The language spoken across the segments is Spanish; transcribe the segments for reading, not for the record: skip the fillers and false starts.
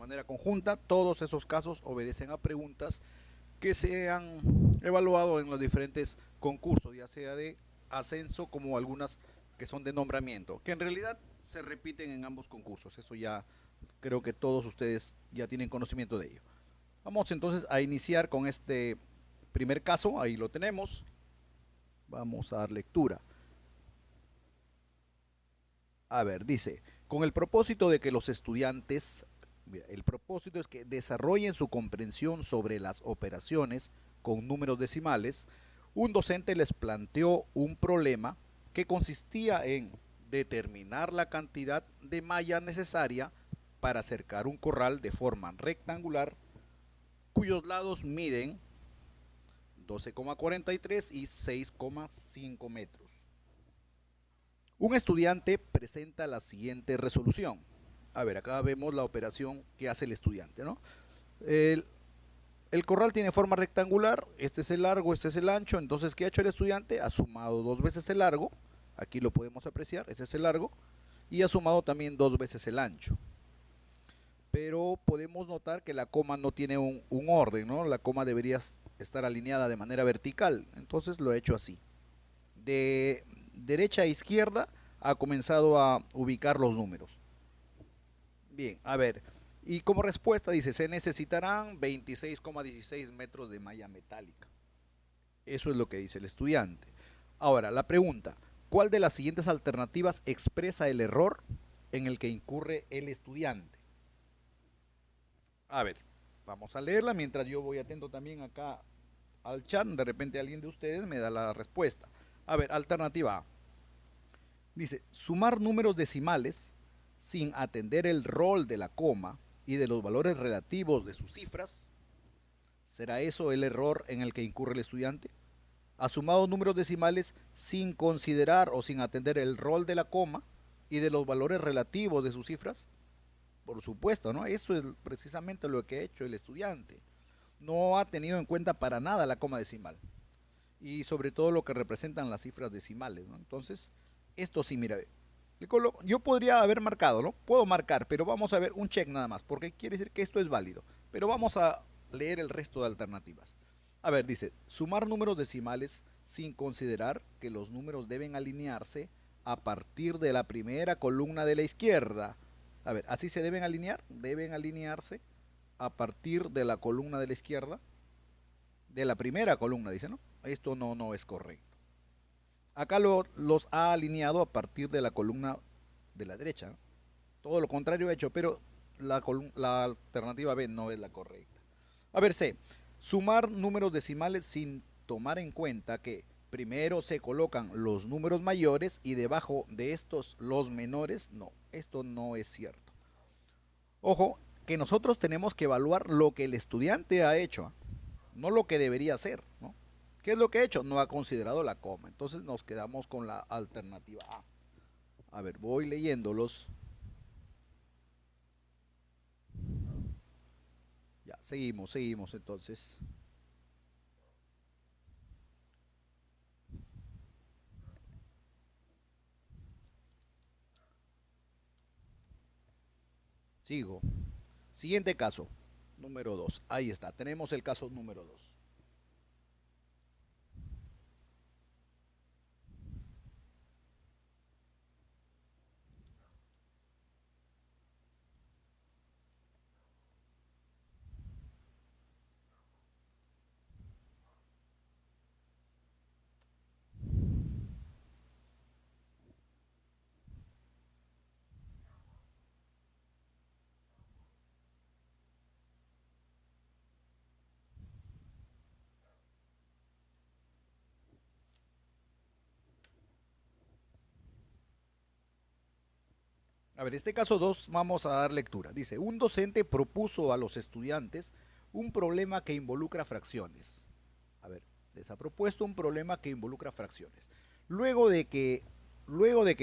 manera conjunta. Todos esos casos obedecen a preguntas que se han evaluado en los diferentes concursos, ya sea de ascenso como algunas que son de nombramiento, que en realidad se repiten en ambos concursos. Eso ya creo que todos ustedes ya tienen conocimiento de ello. Vamos entonces a iniciar con este primer caso. Ahí lo tenemos. Vamos a dar lectura. A ver, dice, con el propósito de que los estudiantes, el propósito es que desarrollen su comprensión sobre las operaciones con números decimales, un docente les planteó un problema que consistía en determinar la cantidad de malla necesaria para cercar un corral de forma rectangular cuyos lados miden 12,43 y 6,5 metros. Un estudiante presenta la siguiente resolución. A ver, acá vemos la operación que hace el estudiante, ¿no? El corral tiene forma rectangular, este es el largo, este es el ancho, entonces ¿qué ha hecho el estudiante? Ha sumado 2 veces el largo, aquí lo podemos apreciar, este es el largo, y ha sumado también 2 veces el ancho. Pero podemos notar que la coma no tiene un orden, ¿no? La coma debería estar alineada de manera vertical, entonces lo he hecho así. De derecha a izquierda ha comenzado a ubicar los números. Bien, a ver, y como respuesta dice, se necesitarán 26,16 metros de malla metálica. Eso es lo que dice el estudiante. Ahora, la pregunta, ¿cuál de las siguientes alternativas expresa el error en el que incurre el estudiante? A ver, vamos a leerla mientras yo voy atento también acá al chat. De repente alguien de ustedes me da la respuesta. A ver, alternativa A. Dice, sumar números decimales sin atender el rol de la coma y de los valores relativos de sus cifras. ¿Será eso el error en el que incurre el estudiante? ¿Ha sumado números decimales sin considerar o sin atender el rol de la coma y de los valores relativos de sus cifras? Por supuesto, ¿no? Eso es precisamente lo que ha hecho el estudiante. No ha tenido en cuenta para nada la coma decimal y sobre todo lo que representan las cifras decimales, ¿no? Entonces, esto sí, mira, yo podría haber marcado, ¿no? Puedo marcar, pero vamos a ver un check nada más, porque quiere decir que esto es válido. Pero vamos a leer el resto de alternativas. A ver, dice, sumar números decimales sin considerar que los números deben alinearse a partir de la primera columna de la izquierda. A ver, ¿así se deben alinear? Deben alinearse a partir de la columna de la izquierda, de la primera columna, dice, ¿no? Esto no es correcto. Acá los ha alineado a partir de la columna de la derecha, ¿no? Todo lo contrario ha hecho, pero la alternativa B no es la correcta. A ver, C. Sumar números decimales sin tomar en cuenta que primero se colocan los números mayores y debajo de estos los menores. No, esto no es cierto. Ojo, que nosotros tenemos que evaluar lo que el estudiante ha hecho, ¿eh? No lo que debería hacer, ¿no? ¿Qué es lo que ha hecho? No ha considerado la coma. Entonces nos quedamos con la alternativa A. A ver, voy leyéndolos. Ya, seguimos entonces. Sigo. Siguiente caso, número 2. Ahí está, tenemos el caso número 2. A ver, este caso 2 vamos a dar lectura. Dice, un docente propuso a los estudiantes un problema que involucra fracciones. A ver, les ha propuesto un problema que involucra fracciones. Luego de que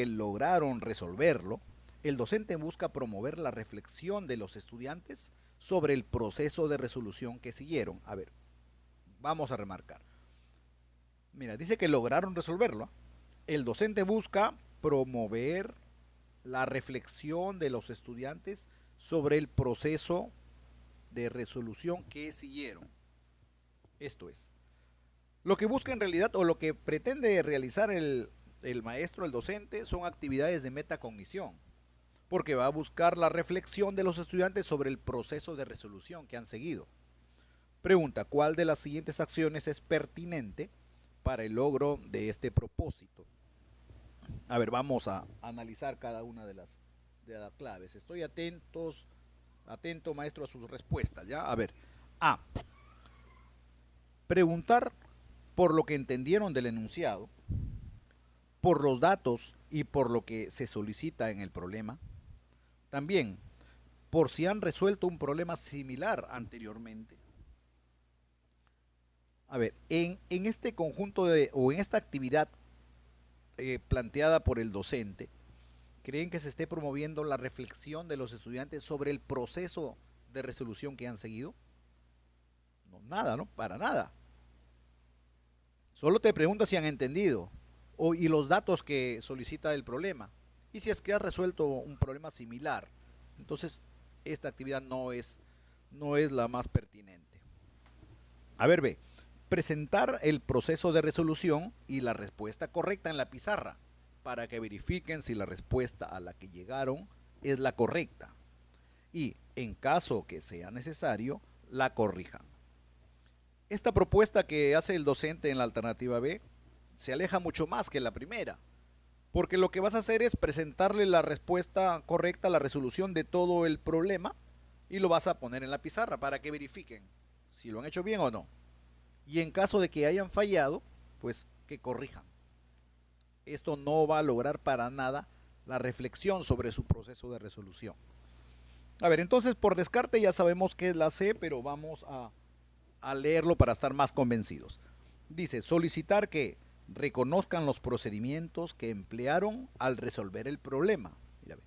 lograron resolverlo, el docente busca promover la reflexión de los estudiantes sobre el proceso de resolución que siguieron. A ver, vamos a remarcar. Mira, dice que lograron resolverlo. El docente busca promover la reflexión de los estudiantes sobre el proceso de resolución que siguieron. Esto es, lo que busca en realidad o lo que pretende realizar el maestro, el docente, son actividades de metacognición, porque va a buscar la reflexión de los estudiantes sobre el proceso de resolución que han seguido. Pregunta, ¿cuál de las siguientes acciones es pertinente para el logro de este propósito? A ver, vamos a analizar cada una de las claves. Estoy atento maestro a sus respuestas, ¿ya? A ver, A, preguntar por lo que entendieron del enunciado, por los datos y por lo que se solicita en el problema. También, por si han resuelto un problema similar anteriormente. A ver, en este conjunto o en esta actividad planteada por el docente, ¿creen que se esté promoviendo la reflexión de los estudiantes sobre el proceso de resolución que han seguido? No, nada, ¿no? Para nada. Solo te pregunta si han entendido y los datos que solicita el problema. Y si es que has resuelto un problema similar. Entonces, esta actividad no es la más pertinente. A ver, ve. Presentar el proceso de resolución y la respuesta correcta en la pizarra para que verifiquen si la respuesta a la que llegaron es la correcta. Y, en caso que sea necesario, la corrijan. Esta propuesta que hace el docente en la alternativa B se aleja mucho más que la primera, porque lo que vas a hacer es presentarle la respuesta correcta, la resolución de todo el problema, y lo vas a poner en la pizarra para que verifiquen si lo han hecho bien o no. Y en caso de que hayan fallado, pues que corrijan. Esto no va a lograr para nada la reflexión sobre su proceso de resolución. A ver, entonces por descarte ya sabemos que es la C, pero vamos a leerlo para estar más convencidos. Dice, solicitar que reconozcan los procedimientos que emplearon al resolver el problema. Mira,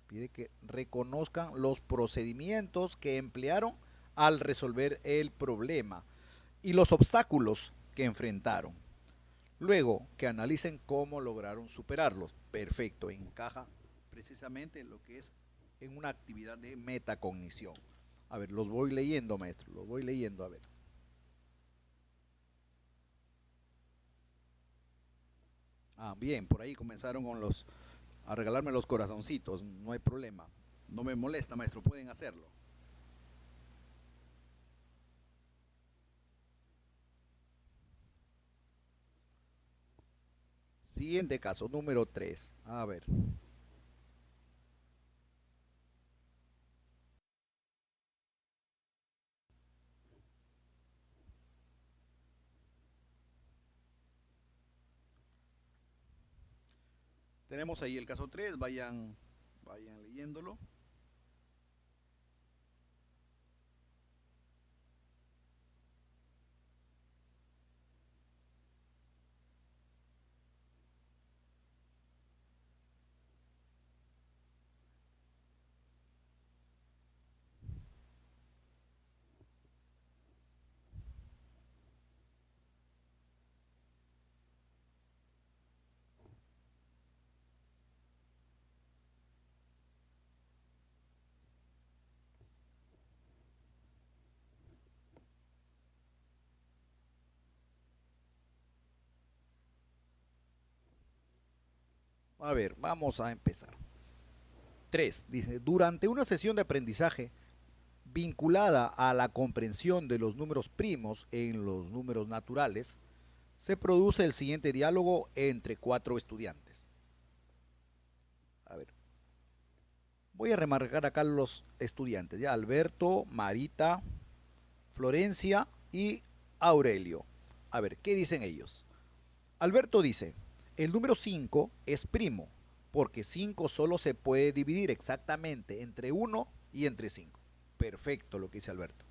pide que reconozcan los procedimientos que emplearon al resolver el problema y los obstáculos que enfrentaron. Luego, que analicen cómo lograron superarlos. Perfecto, encaja precisamente en lo que es en una actividad de metacognición. A ver, los voy leyendo, maestro, los voy leyendo, a ver. Ah, bien, por ahí comenzaron a regalarme los corazoncitos, no hay problema. No me molesta, maestro, pueden hacerlo. Siguiente caso, número 3. A ver. Tenemos ahí el caso 3. Vayan leyéndolo. A ver, vamos a empezar. 3. Dice, durante una sesión de aprendizaje vinculada a la comprensión de los números primos en los números naturales, se produce el siguiente diálogo entre 4 estudiantes. A ver, voy a remarcar acá los estudiantes, ya Alberto, Marita, Florencia y Aurelio. A ver, ¿qué dicen ellos? Alberto dice, el número 5 es primo, porque 5 solo se puede dividir exactamente entre 1 y entre 5. Perfecto lo que dice Alberto.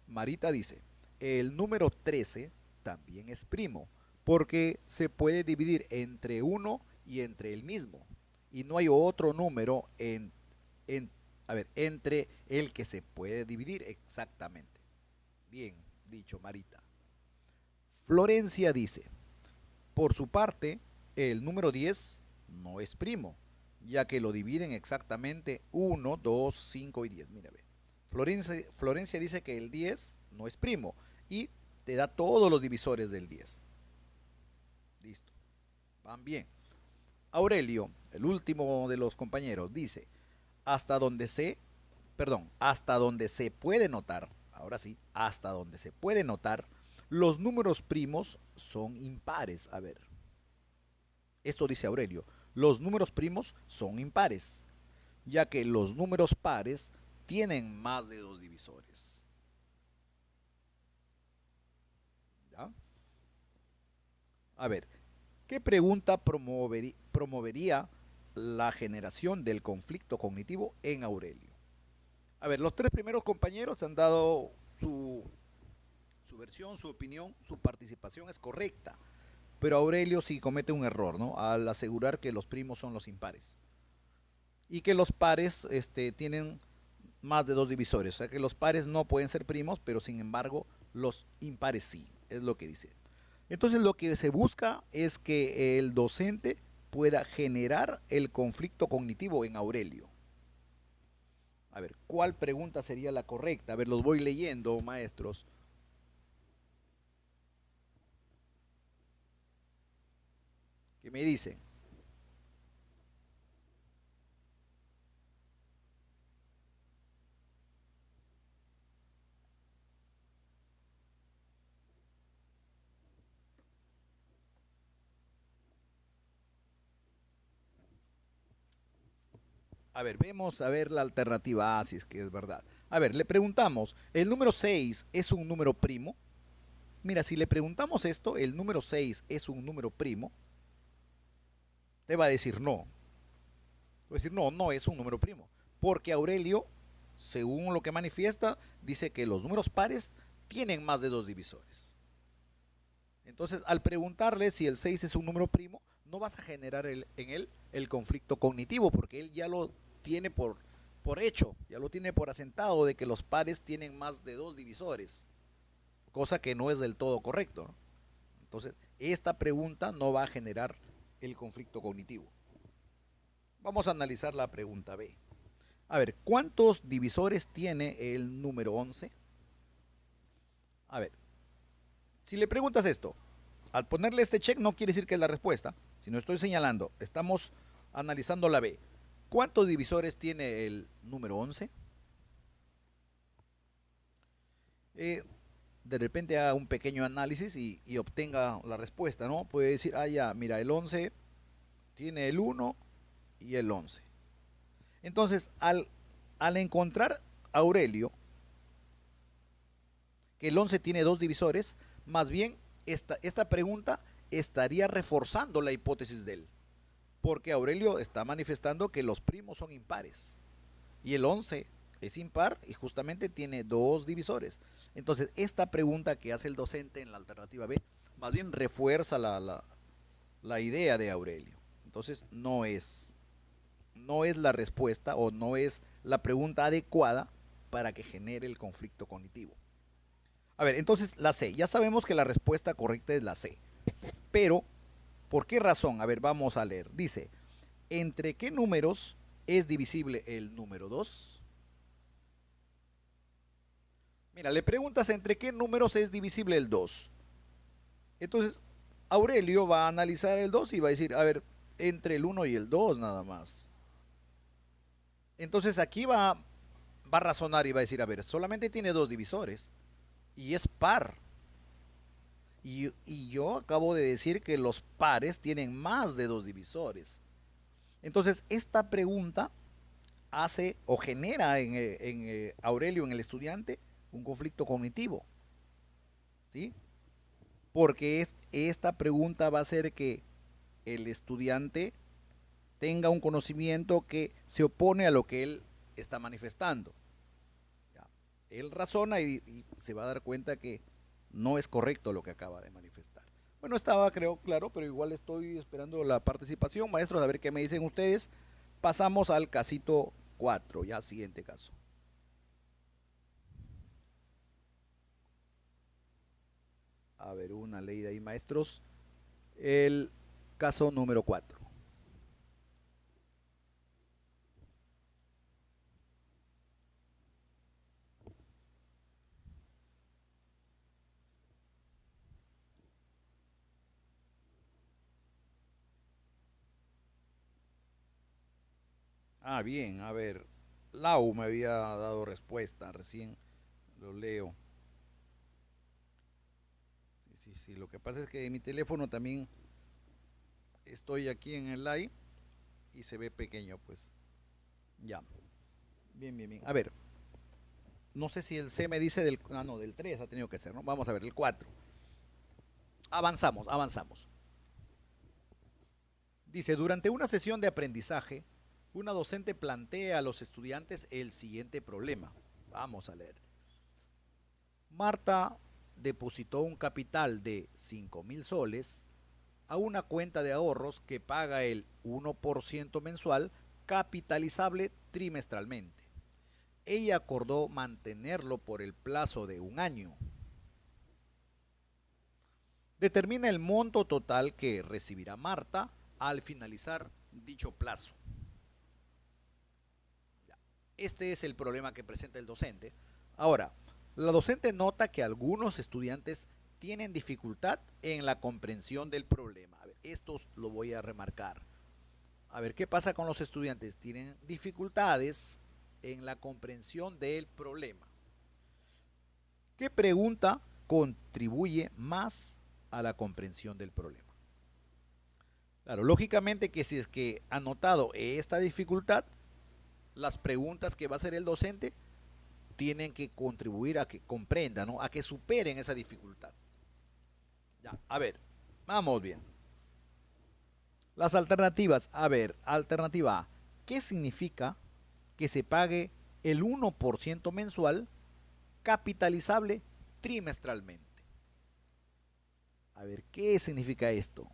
Marita dice, el número 13 también es primo, porque se puede dividir entre 1 y entre el mismo. Y no hay otro número entre el que se puede dividir exactamente. Bien dicho, Marita. Florencia dice, por su parte, el número 10 no es primo, ya que lo dividen exactamente 1, 2, 5 y 10. Mira, ve. Florencia dice que el 10 no es primo y te da todos los divisores del 10. Listo, van bien. Aurelio, el último de los compañeros, dice, hasta donde se, hasta donde se puede notar, ahora sí, hasta donde se puede notar, los números primos son impares. A ver, esto dice Aurelio, los números primos son impares, ya que los números pares tienen más de dos divisores. ¿Ya? A ver, ¿qué pregunta promovería la generación del conflicto cognitivo en Aurelio? A ver, los tres primeros compañeros han dado su versión, su opinión, su participación es correcta. Pero Aurelio sí comete un error, ¿no? Al asegurar que los primos son los impares. Y que los pares tienen más de dos divisores. O sea que los pares no pueden ser primos, pero sin embargo los impares sí. Es lo que dice. Entonces lo que se busca es que el docente pueda generar el conflicto cognitivo en Aurelio. A ver, ¿cuál pregunta sería la correcta? A ver, los voy leyendo, maestros. ¿Qué me dicen? A ver, vemos a ver la alternativa A, si es que es verdad. A ver, le preguntamos, ¿el número 6 es un número primo? Mira, si le preguntamos esto, ¿el número 6 es un número primo? Te va a decir no. Va a decir no, no es un número primo. Porque Aurelio, según lo que manifiesta, dice que los números pares tienen más de dos divisores. Entonces, al preguntarle si el 6 es un número primo, no vas a generar en él el conflicto cognitivo, porque él ya lo tiene por hecho, ya lo tiene por asentado de que los pares tienen más de dos divisores, cosa que no es del todo correcto, ¿no? Entonces, esta pregunta no va a generar el conflicto cognitivo. Vamos a analizar la pregunta B. A ver, ¿cuántos divisores tiene el número 11? A ver, si le preguntas esto, al ponerle este check no quiere decir que es la respuesta, sino estoy señalando, estamos analizando la B. ¿Cuántos divisores tiene el número 11? Eh, de repente haga un pequeño análisis y obtenga la respuesta, ¿no? Puede decir, ah, ya, mira, el 11 tiene el 1 y el 11. Entonces, al encontrar Aurelio que el 11 tiene dos divisores, más bien esta pregunta estaría reforzando la hipótesis de él, porque Aurelio está manifestando que los primos son impares y el 11 es impar y justamente tiene dos divisores. Entonces, esta pregunta que hace el docente en la alternativa B, más bien refuerza la idea de Aurelio. Entonces, no es la respuesta o no es la pregunta adecuada para que genere el conflicto cognitivo. A ver, entonces la C. Ya sabemos que la respuesta correcta es la C. Pero, ¿por qué razón? A ver, vamos a leer. Dice, ¿entre qué números es divisible el número 2? Mira, le preguntas entre qué números es divisible el 2. Entonces, Aurelio va a analizar el 2 y va a decir, a ver, entre el 1 y el 2 nada más. Entonces aquí va a razonar y va a decir, a ver, solamente tiene dos divisores y es par. Y yo acabo de decir que los pares tienen más de dos divisores. Entonces, esta pregunta hace o genera en Aurelio, en el estudiante, un conflicto cognitivo. ¿Sí? Porque esta pregunta va a hacer que el estudiante tenga un conocimiento que se opone a lo que él está manifestando. ¿Ya? Él razona y se va a dar cuenta que no es correcto lo que acaba de manifestar. Bueno, estaba creo claro, pero igual estoy esperando la participación. Maestros, a ver qué me dicen ustedes. Pasamos al casito 4, ya siguiente caso. A ver, una ley de ahí, maestros. El caso número 4. Ah, bien, a ver. Lau me había dado respuesta, recién lo leo. Sí, sí, sí. Lo que pasa es que en mi teléfono también estoy aquí en el live y se ve pequeño, pues. Ya. Bien, bien, bien. A ver, no sé si el C me dice del... Ah, no, del 3 ha tenido que ser, ¿no? Vamos a ver, el 4. Avanzamos, avanzamos. Dice, durante una sesión de aprendizaje, una docente plantea a los estudiantes el siguiente problema. Vamos a leer. Marta depositó un capital de 5.000 soles a una cuenta de ahorros que paga el 1% mensual capitalizable trimestralmente. Ella acordó mantenerlo por el plazo de un año. Determina el monto total que recibirá Marta al finalizar dicho plazo. Este es el problema que presenta el docente. Ahora, la docente nota que algunos estudiantes tienen dificultad en la comprensión del problema. A ver, esto lo voy a remarcar. A ver, ¿qué pasa con los estudiantes? Tienen dificultades en la comprensión del problema. ¿Qué pregunta contribuye más a la comprensión del problema? Claro, lógicamente que si es que ha notado esta dificultad, las preguntas que va a hacer el docente tienen que contribuir a que comprendan, ¿no? A que superen esa dificultad. Ya, a ver, vamos bien. Las alternativas, a ver, alternativa A, ¿qué significa que se pague el 1% mensual capitalizable trimestralmente? A ver, ¿qué significa esto?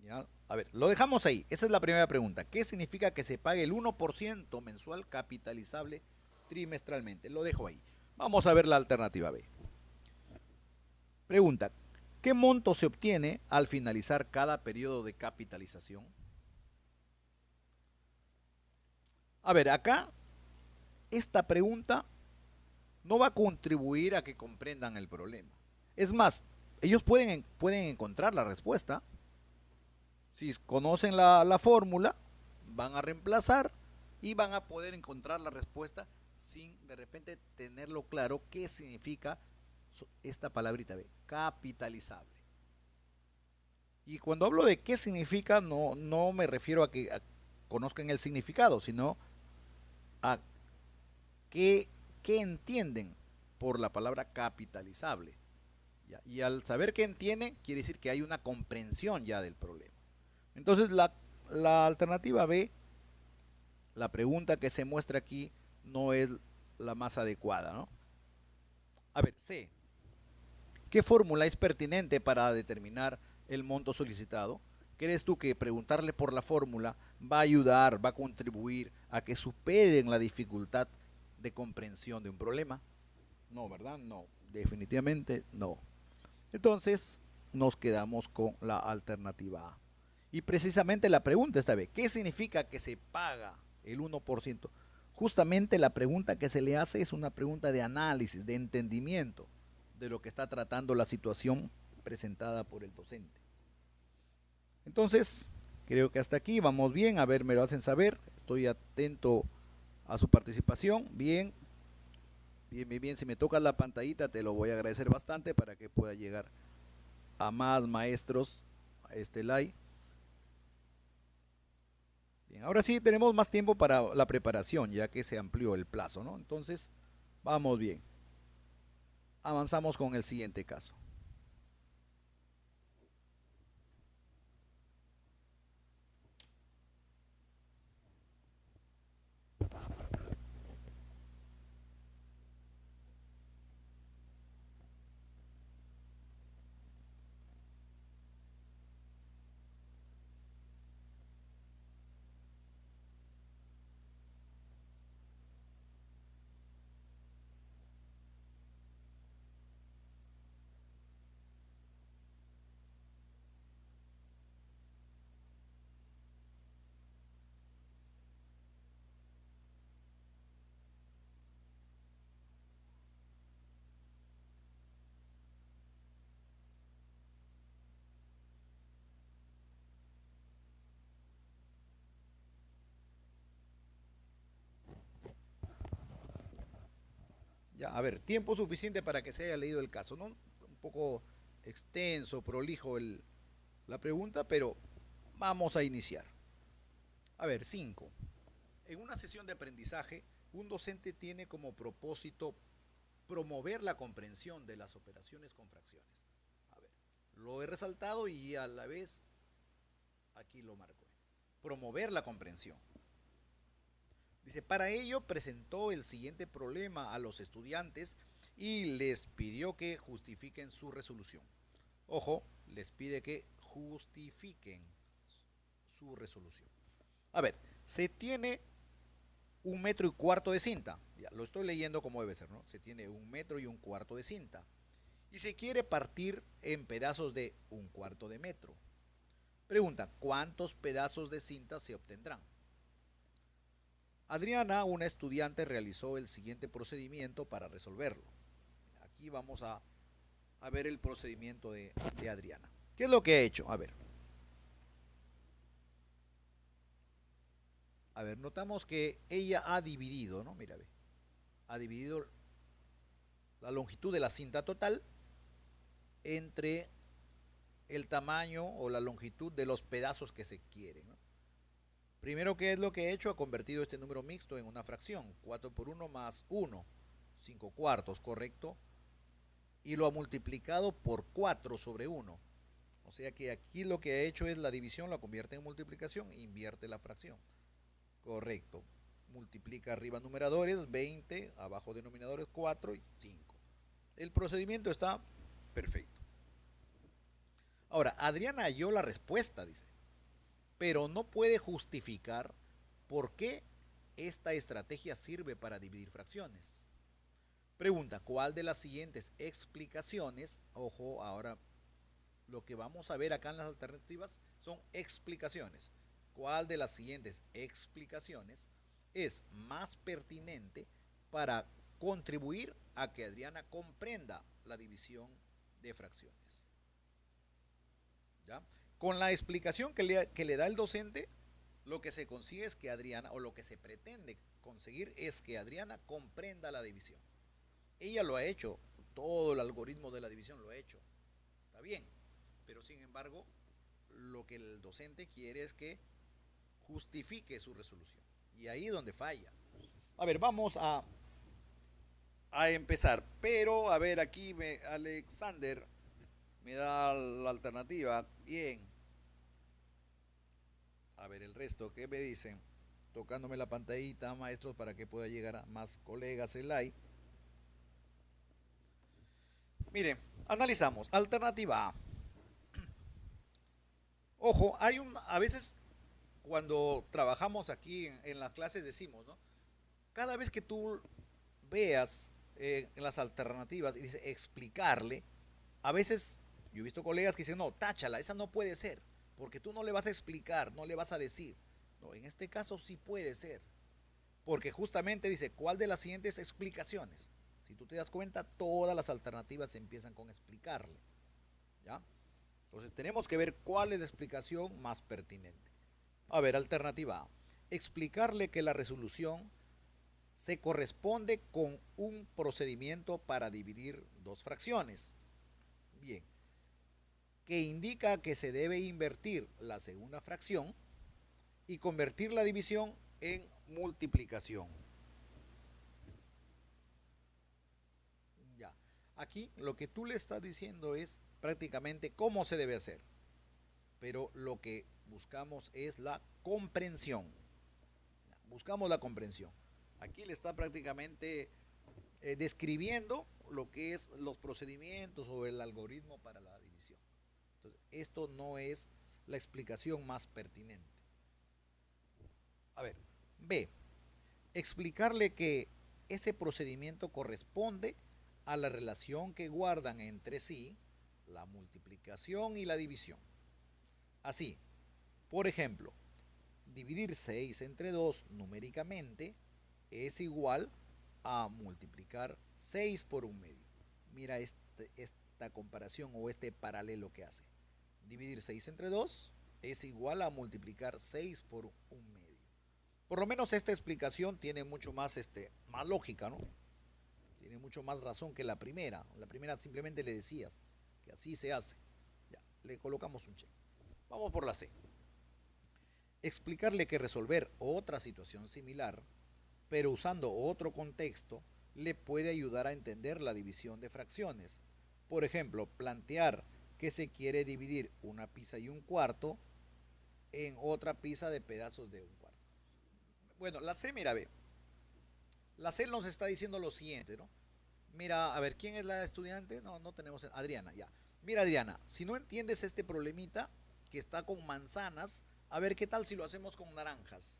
¿Ya? A ver, lo dejamos ahí. Esa es la primera pregunta. ¿Qué significa que se pague el 1% mensual capitalizable trimestralmente? Lo dejo ahí. Vamos a ver la alternativa B. Pregunta, ¿qué monto se obtiene al finalizar cada periodo de capitalización? A ver, acá esta pregunta no va a contribuir a que comprendan el problema. Es más, ellos pueden encontrar la respuesta. Si conocen la fórmula, van a reemplazar y van a poder encontrar la respuesta sin de repente tenerlo claro qué significa esta palabrita B, capitalizable. Y cuando hablo de qué significa, no me refiero a que conozcan el significado, sino a qué, qué entienden por la palabra capitalizable. ¿Ya? Y al saber qué entienden, quiere decir que hay una comprensión ya del problema. Entonces, la alternativa B, la pregunta que se muestra aquí, no es la más adecuada, ¿no? A ver, C. ¿Qué fórmula es pertinente para determinar el monto solicitado? ¿Crees tú que preguntarle por la fórmula va a ayudar, va a contribuir a que superen la dificultad de comprensión de un problema? No, ¿verdad? No, definitivamente no. Entonces, nos quedamos con la alternativa A. Y precisamente la pregunta esta vez, ¿qué significa que se paga el 1%? Justamente la pregunta que se le hace es una pregunta de análisis, de entendimiento de lo que está tratando la situación presentada por el docente. Entonces, creo que hasta aquí vamos bien. A ver, me lo hacen saber. Estoy atento a su participación. Bien, bien, bien, bien. Si me tocas la pantallita, te lo voy a agradecer bastante para que pueda llegar a más maestros a este live. Bien, ahora sí tenemos más tiempo para la preparación, ya que se amplió el plazo, ¿no? Entonces, vamos bien. Avanzamos con el siguiente caso. Ya, a ver, tiempo suficiente para que se haya leído el caso, ¿no? Un poco extenso, prolijo la pregunta, pero vamos a iniciar. A ver, 5. En una sesión de aprendizaje, un docente tiene como propósito promover la comprensión de las operaciones con fracciones. A ver, lo he resaltado y a la vez aquí lo marco. Promover la comprensión. Dice, para ello presentó el siguiente problema a los estudiantes y les pidió que justifiquen su resolución. Ojo, les pide que justifiquen su resolución. A ver, se tiene 1,25 metros de cinta. Ya, lo estoy leyendo como debe ser, ¿no? Se tiene 1,25 metros de cinta. Y se quiere partir en pedazos de 1/4 metro. Pregunta, ¿cuántos pedazos de cinta se obtendrán? Adriana, una estudiante, realizó el siguiente procedimiento para resolverlo. Aquí vamos a ver el procedimiento de Adriana. ¿Qué es lo que ha hecho? A ver, notamos que ella ha dividido, ¿no? Mira, ve, ha dividido la longitud de la cinta total entre el tamaño o la longitud de los pedazos que se quieren, ¿no? Primero, ¿qué es lo que he hecho? Ha convertido este número mixto en una fracción, 4 por 1 más 1, 5/4, ¿correcto? Y lo ha multiplicado por 4 sobre 1. O sea que aquí lo que ha hecho es la división, la convierte en multiplicación e invierte la fracción. Correcto. Multiplica arriba numeradores, 20, abajo denominadores, 4 y 5. El procedimiento está perfecto. Ahora, Adriana halló la respuesta, dice, pero no puede justificar por qué esta estrategia sirve para dividir fracciones. Pregunta, ¿cuál de las siguientes explicaciones, ojo, ahora lo que vamos a ver acá en las alternativas son explicaciones, ¿cuál de las siguientes explicaciones es más pertinente para contribuir a que Adriana comprenda la división de fracciones? ¿Ya? Con la explicación que le da el docente, lo que se consigue es que Adriana, o lo que se pretende conseguir es que Adriana comprenda la división. Ella lo ha hecho, todo el algoritmo de la división lo ha hecho, está bien, pero sin embargo, lo que el docente quiere es que justifique su resolución. Y ahí es donde falla. A ver, vamos a empezar. Pero, a ver, aquí Alexander me da la alternativa. Bien. A ver, el resto, ¿qué me dicen? Tocándome la pantallita, maestros, para que pueda llegar a más colegas el like. Miren, analizamos. Alternativa A. Ojo, a veces cuando trabajamos aquí en las clases decimos, ¿no? Cada vez que tú veas en las alternativas y dice explicarle, a veces yo he visto colegas que dicen, no, táchala, esa no puede ser, porque tú no le vas a explicar, no le vas a decir. No, en este caso sí puede ser, porque justamente dice, ¿cuál de las siguientes explicaciones? Si tú te das cuenta, todas las alternativas empiezan con explicarle, ¿ya? Entonces tenemos que ver cuál es la explicación más pertinente. A ver, alternativa A. Explicarle que la resolución se corresponde con un procedimiento para dividir dos fracciones. Bien. Que indica que se debe invertir la segunda fracción y convertir la división en multiplicación. Ya. Aquí lo que tú le estás diciendo es prácticamente cómo se debe hacer. Pero lo que buscamos es la comprensión. Buscamos la comprensión. Aquí le está prácticamente describiendo lo que es los procedimientos o el algoritmo para la división. Entonces, esto no es la explicación más pertinente. A ver, B. Explicarle que ese procedimiento corresponde a la relación que guardan entre sí la multiplicación y la división. Así, por ejemplo, dividir 6 entre 2 numéricamente es igual a multiplicar 6 por 1/2. Mira esta comparación o este paralelo que hace. Dividir 6 entre 2 es igual a multiplicar 6 por 1/2. Por lo menos esta explicación tiene mucho más, más lógica, ¿no? Tiene tiene mucho más razón que la primera. La primera simplemente le decías que así se hace. Ya, le colocamos un check. Vamos por la C. Explicarle que resolver otra situación similar, pero usando otro contexto, le puede ayudar a entender la división de fracciones. Por ejemplo, plantear que se quiere dividir una pizza y un cuarto en otra pizza de pedazos de un cuarto. Bueno, la C, mira, ve. La C nos está diciendo lo siguiente, ¿no? Mira, a ver, ¿quién es la estudiante? No, no tenemos. Adriana, ya. Mira, Adriana, si no entiendes este problemita que está con manzanas, a ver, ¿qué tal si lo hacemos con naranjas?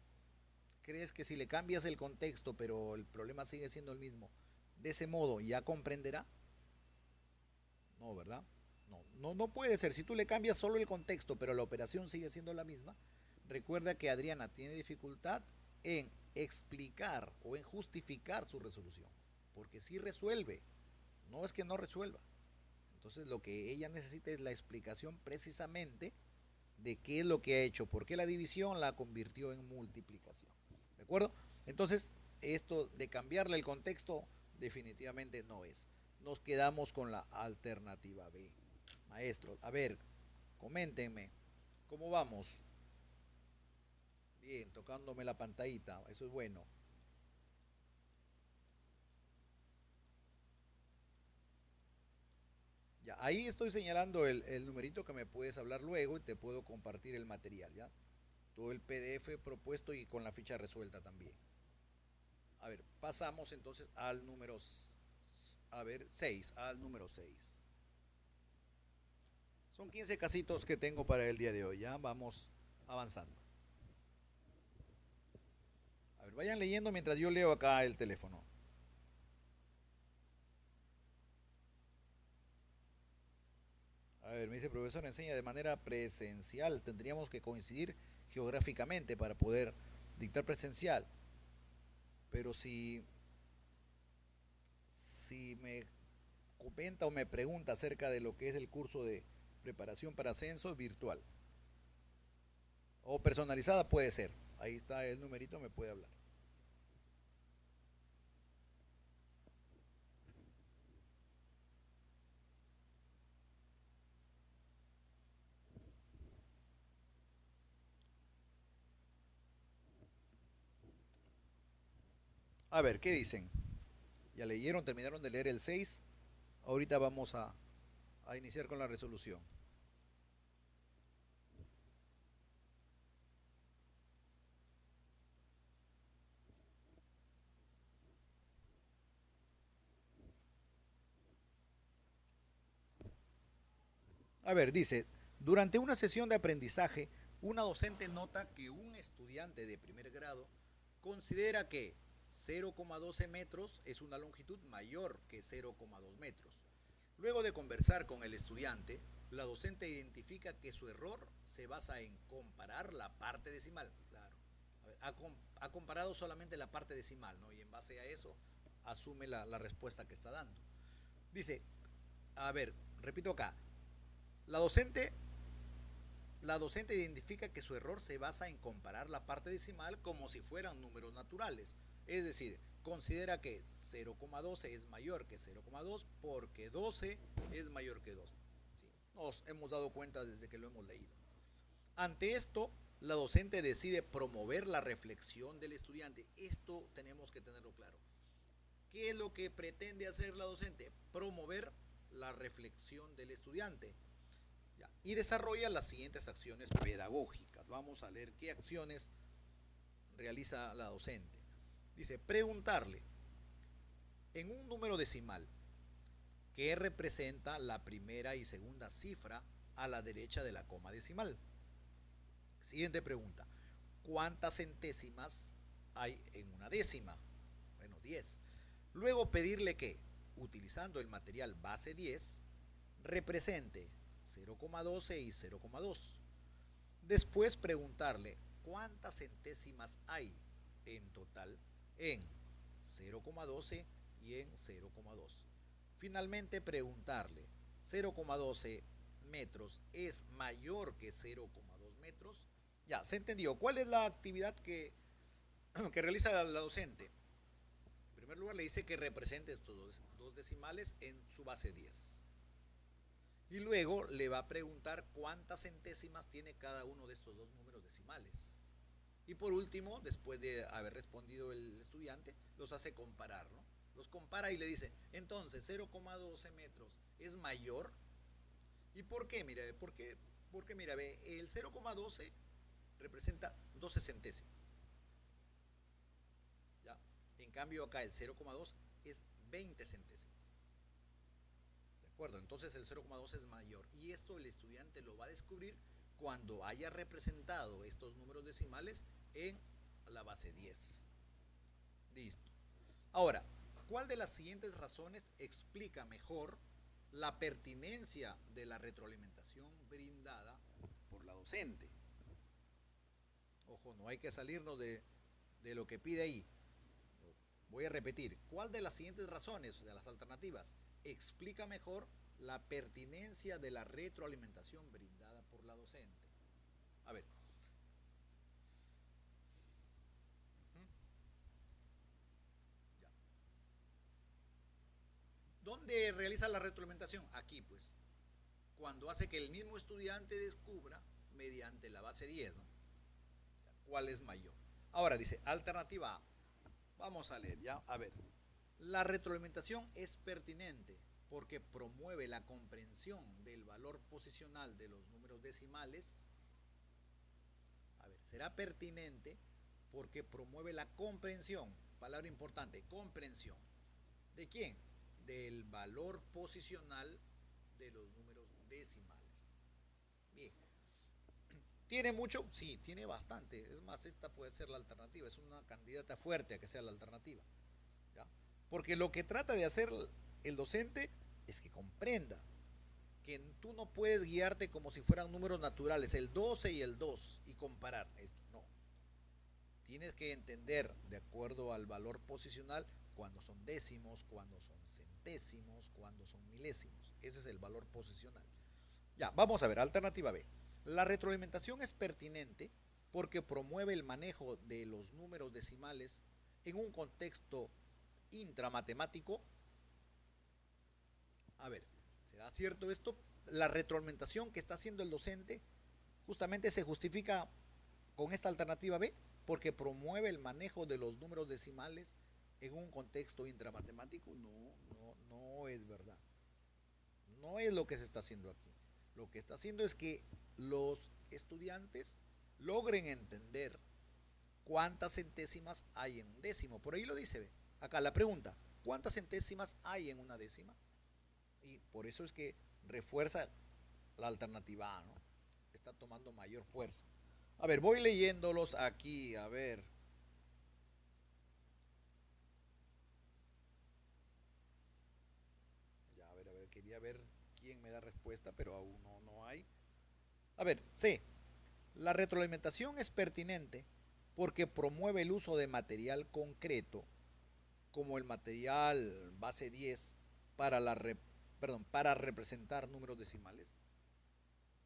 ¿Crees que si le cambias el contexto, pero el problema sigue siendo el mismo, de ese modo ya comprenderá? No, ¿verdad? No, no, no puede ser. Si tú le cambias solo el contexto, pero la operación sigue siendo la misma, recuerda que Adriana tiene dificultad en explicar o en justificar su resolución, porque sí resuelve, no es que no resuelva. Entonces lo que ella necesita es la explicación precisamente de qué es lo que ha hecho, por qué la división la convirtió en multiplicación. ¿De acuerdo? Entonces, esto de cambiarle el contexto definitivamente no es. Nos quedamos con la alternativa B. Maestro, a ver, coméntenme, ¿cómo vamos? Bien, tocándome la pantallita, eso es bueno. Ya, ahí estoy señalando el numerito que me puedes hablar luego y te puedo compartir el material, ¿ya? Todo el PDF propuesto y con la ficha resuelta también. A ver, pasamos entonces al número, a ver, 6, al número 6. Son 15 casitos que tengo para el día de hoy, ya vamos avanzando. A ver, vayan leyendo mientras yo leo acá el teléfono. A ver, me dice profesor, enseña de manera presencial. Tendríamos que coincidir geográficamente para poder dictar presencial. Pero si me comenta o me pregunta acerca de lo que es el curso de preparación para ascenso virtual o personalizada, puede ser. Ahí está el numerito, me puede hablar. A ver, ¿qué dicen? ¿Ya leyeron? ¿Terminaron de leer el 6? Ahorita vamos a iniciar con la resolución. A ver, dice, durante una sesión de aprendizaje, una docente nota que un estudiante de primer grado considera que 0,12 metros es una longitud mayor que 0,2 metros. Luego de conversar con el estudiante, la docente identifica que su error se basa en comparar la parte decimal. Claro. A ver, ha comparado solamente la parte decimal, ¿no? Y en base a eso asume la respuesta que está dando. Dice, a ver, repito acá, la docente, la docente identifica que su error se basa en comparar la parte decimal como si fueran números naturales. Es decir, considera que 0,12 es mayor que 0,2 porque 12 es mayor que 2. ¿Sí? Nos hemos dado cuenta desde que lo hemos leído. Ante esto, la docente decide promover la reflexión del estudiante. Esto tenemos que tenerlo claro. ¿Qué es lo que pretende hacer la docente? Promover la reflexión del estudiante. Ya. Y desarrolla las siguientes acciones pedagógicas. Vamos a leer qué acciones realiza la docente. Dice, preguntarle, en un número decimal, ¿qué representa la primera y segunda cifra a la derecha de la coma decimal? Siguiente pregunta, ¿cuántas centésimas hay en una décima? Bueno, 10. Luego pedirle que, utilizando el material base 10, represente 0,12 y 0,2. Después preguntarle cuántas centésimas hay en total en 0,12 y en 0,2. Finalmente preguntarle, 0,12 metros es mayor que 0,2 metros. Ya, se entendió. ¿Cuál es la actividad que realiza la docente? primer lugar le dice que represente estos dos decimales en su base 10. Y luego le va a preguntar cuántas centésimas tiene cada uno de estos dos números decimales. Y por último, después de haber respondido el estudiante, los hace comparar, ¿no? Los compara y le dice, entonces 0,12 metros es mayor. ¿Y por qué? Mira, porque mira, ve, el 0,12 representa 12 centésimas. ¿Ya? En cambio acá el 0,2 es 20 centésimas. ¿De acuerdo? Entonces el 0,2 es mayor. Y esto el estudiante lo va a descubrir cuando haya representado estos números decimales en la base 10. Listo. Ahora, ¿cuál de las siguientes razones explica mejor la pertinencia de la retroalimentación brindada por la docente? Ojo, no hay que salirnos de lo que pide ahí. Voy a repetir, ¿cuál de las siguientes razones, de las alternativas, explica mejor la pertinencia de la retroalimentación brindada por la docente? A ver. Ya. ¿Dónde realiza la retroalimentación? Aquí, pues. Cuando hace que el mismo estudiante descubra, mediante la base 10, ¿no? ¿Cuál es mayor? Ahora dice, alternativa A. Vamos a leer, ¿ya? A ver. La retroalimentación es pertinente porque promueve la comprensión del valor posicional de los números decimales. A ver, será pertinente porque promueve la comprensión, palabra importante, comprensión. ¿De quién? Del valor posicional de los números decimales. Bien. ¿Tiene mucho? Sí, tiene bastante. Es más, esta puede ser la alternativa. Es una candidata fuerte a que sea la alternativa. ¿Ya? Porque lo que trata de hacer el docente es que comprenda que tú no puedes guiarte como si fueran números naturales, el 12 y el 2, y comparar esto. No. Tienes que entender, de acuerdo al valor posicional, cuando son décimos, cuando son centésimos, cuando son milésimos. Ese es el valor posicional. Ya, vamos a ver, alternativa B. La retroalimentación es pertinente porque promueve el manejo de los números decimales en un contexto intramatemático. A ver, ¿será cierto esto? La retroalimentación que está haciendo el docente justamente se justifica con esta alternativa B porque promueve el manejo de los números decimales en un contexto intramatemático. No es verdad. No es lo que se está haciendo aquí. Lo que está haciendo es que los estudiantes logren entender cuántas centésimas hay en un décimo. Por ahí lo dice, ¿ve? Acá la pregunta, ¿cuántas centésimas hay en una décima? Y por eso es que refuerza la alternativa A, ¿no? Está tomando mayor fuerza. A ver, voy leyéndolos aquí, a ver. Ya, a ver, quería ver quién me da respuesta, pero aún no hay. A ver, C. La retroalimentación es pertinente porque promueve el uso de material concreto, como el material base 10, para representar números decimales.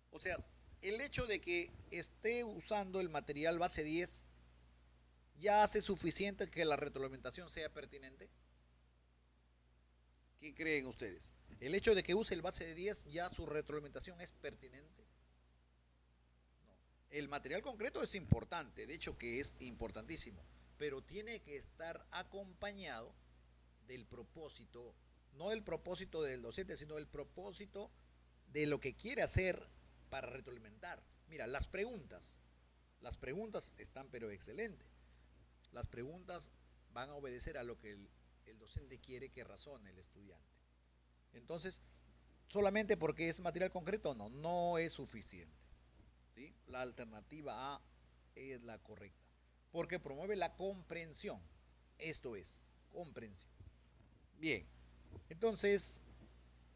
O sea, el hecho de que esté usando el material base 10 ya hace suficiente que la retroalimentación sea pertinente. ¿Qué creen ustedes? ¿El hecho de que use el base de 10 ya su retroalimentación es pertinente? No. El material concreto es importante, de hecho que es importantísimo, pero tiene que estar acompañado del propósito, no el propósito del docente, sino el propósito de lo que quiere hacer para retroalimentar. Mira, las preguntas están pero excelentes. Las preguntas van a obedecer a lo que el docente quiere que razone el estudiante. Entonces, solamente porque es material concreto, no es suficiente. ¿Sí? La alternativa A es la correcta, porque promueve la comprensión. Esto es, comprensión. Bien, entonces,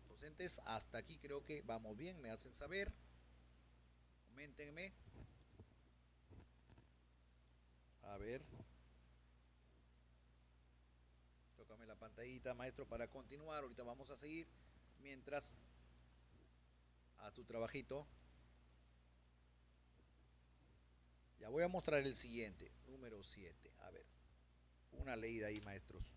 docentes, hasta aquí creo que vamos bien, me hacen saber. Coméntenme. A ver. Tócame la pantallita, maestro, para continuar. Ahorita vamos a seguir mientras a tu trabajito. Ya voy a mostrar el siguiente, número 7. A ver, una leída ahí, maestros.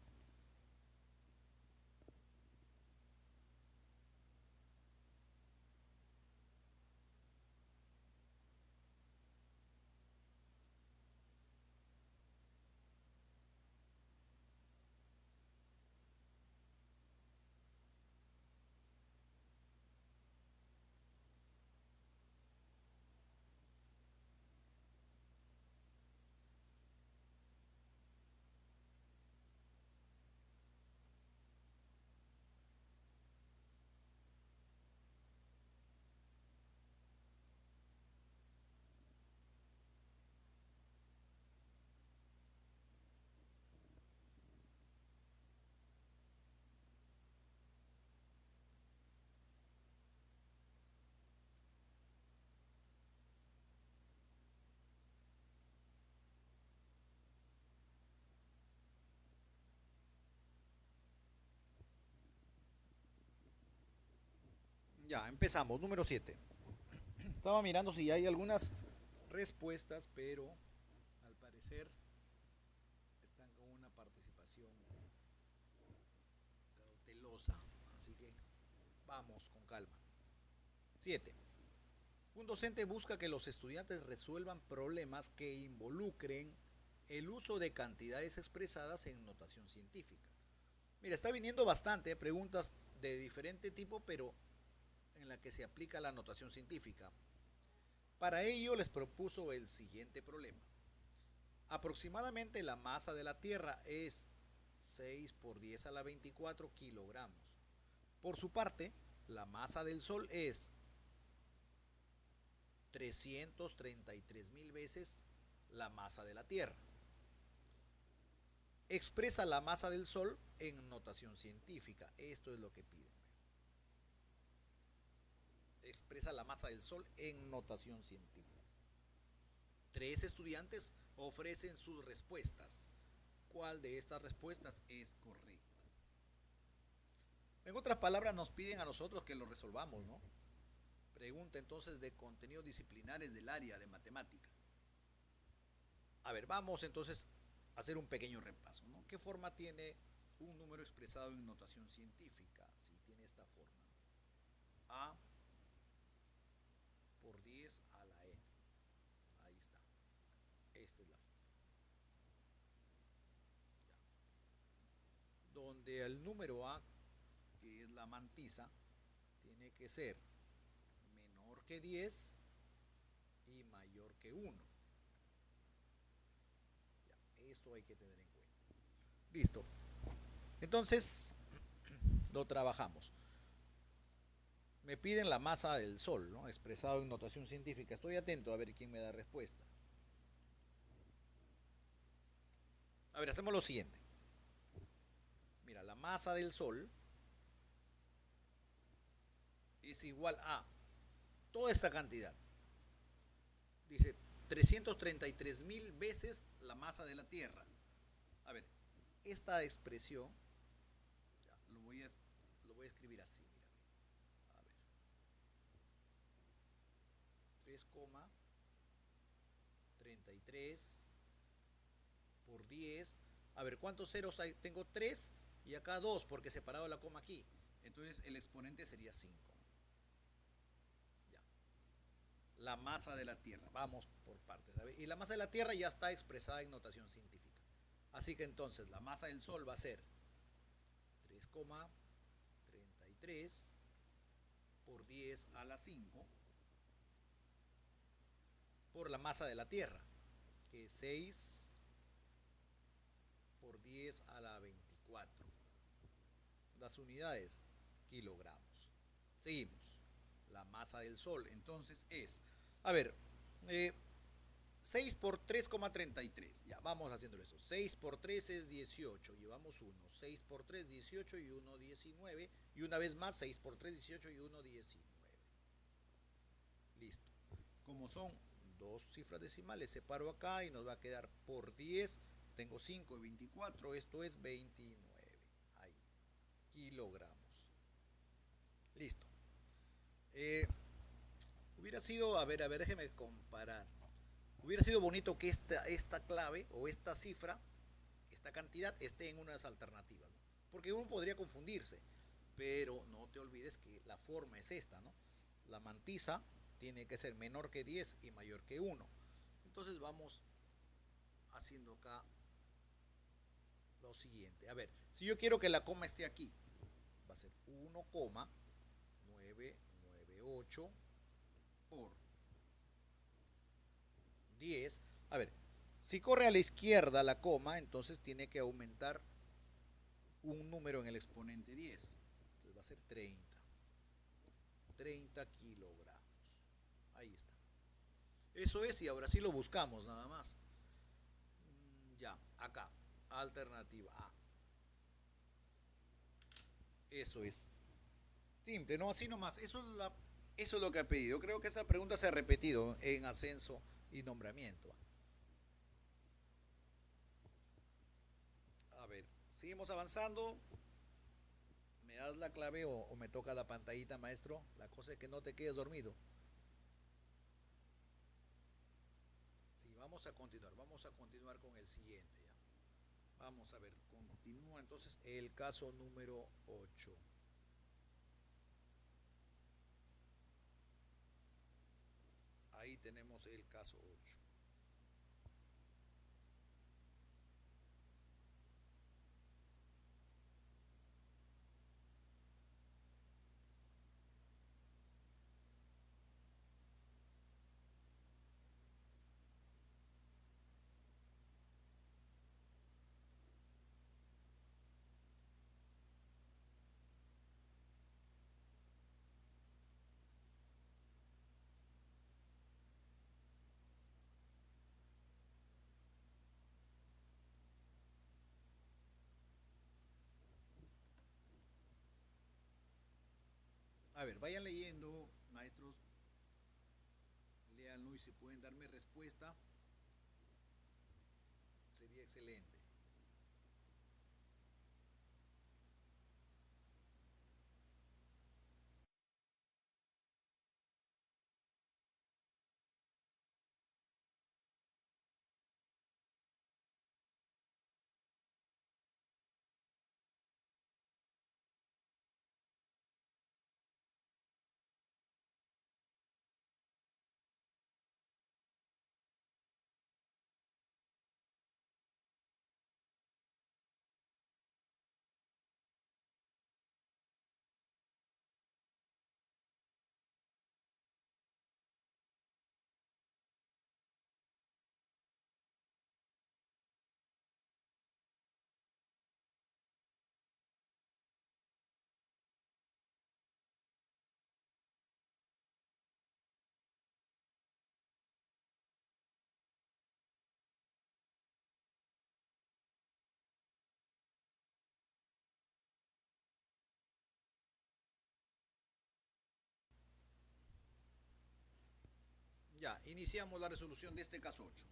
Ya, empezamos. Número 7. Estaba mirando si hay algunas respuestas, pero al parecer están con una participación cautelosa. Así que vamos con calma. 7. Un docente busca que los estudiantes resuelvan problemas que involucren el uso de cantidades expresadas en notación científica. Mira, está viniendo bastante preguntas de diferente tipo, pero en la que se aplica la notación científica. Para ello les propuso el siguiente problema. Aproximadamente la masa de la Tierra es 6 por 10 a la 24 kilogramos. Por su parte, la masa del Sol es 333.000 veces la masa de la Tierra. Expresa la masa del Sol en notación científica. Esto es lo que piden. Expresa la masa del Sol en notación científica. 3 estudiantes ofrecen sus respuestas. ¿Cuál de estas respuestas es correcta? En otras palabras, nos piden a nosotros que lo resolvamos, ¿no? Pregunta entonces de contenidos disciplinares del área de matemática. A ver, vamos entonces a hacer un pequeño repaso, ¿no? ¿Qué forma tiene un número expresado en notación científica? Si tiene esta forma. A por 10 a la n. Ahí está. Esta es la forma. Ya. Donde el número A, que es la mantisa, tiene que ser menor que 10 y mayor que 1. Ya, esto hay que tener en cuenta. Listo. Entonces, lo trabajamos. Me piden la masa del Sol, ¿no? Expresado en notación científica. Estoy atento a ver quién me da respuesta. A ver, hacemos lo siguiente. Mira, la masa del Sol es igual a toda esta cantidad. Dice 333.000 veces la masa de la Tierra. A ver, esta expresión ya, lo voy a escribir así, mira. A ver. 3,33 por 10. A ver, ¿cuántos ceros hay? Tengo 3 y acá 2 porque he separado la coma aquí. Entonces el exponente sería 5. Ya. La masa de la Tierra. Vamos por partes. Y la masa de la Tierra ya está expresada en notación científica. Así que entonces la masa del Sol va a ser 3,33 por 10 a la 5 por la masa de la Tierra, que es 6 por 10 a la 24. Las unidades, kilogramos. Seguimos. La masa del Sol, entonces es, a ver, 6 por 3,33. Ya, vamos haciéndolo eso. 6 por 3 es 18. Llevamos 1. 6 por 3, 18 y 1, 19. Y una vez más, 6 por 3, 18 y 1, 19. Listo. Como son dos cifras decimales, separo acá y nos va a quedar por 10. Tengo 5 y 24. Esto es 29. Ahí. Kilogramos. Listo. Hubiera sido, a ver, déjeme comparar. Hubiera sido bonito que esta clave o esta cifra, esta cantidad, esté en una de las alternativas, ¿no? Porque uno podría confundirse, pero no te olvides que la forma es esta, ¿no? La mantisa tiene que ser menor que 10 y mayor que 1. Entonces vamos haciendo acá lo siguiente. A ver, si yo quiero que la coma esté aquí, va a ser 1,998 por 10. A ver, si corre a la izquierda la coma, entonces tiene que aumentar un número en el exponente 10. Entonces va a ser 30. 30 kilogramos. Ahí está. Eso es, y ahora sí lo buscamos nada más. Ya, acá, alternativa A. Eso es. Simple, no, así nomás. Eso es lo que ha pedido. Creo que esa pregunta se ha repetido en ascenso y nombramiento. A ver, seguimos avanzando. das la clave o me toca la pantallita, maestro? La cosa es que no te quedes dormido. Sí, vamos a continuar con el siguiente ya. Vamos a ver, continúa entonces el caso número 8. Ahí tenemos el caso 8. A ver, vayan leyendo, maestros, léanlo y si pueden darme respuesta, sería excelente. Ya, iniciamos la resolución de este caso 8.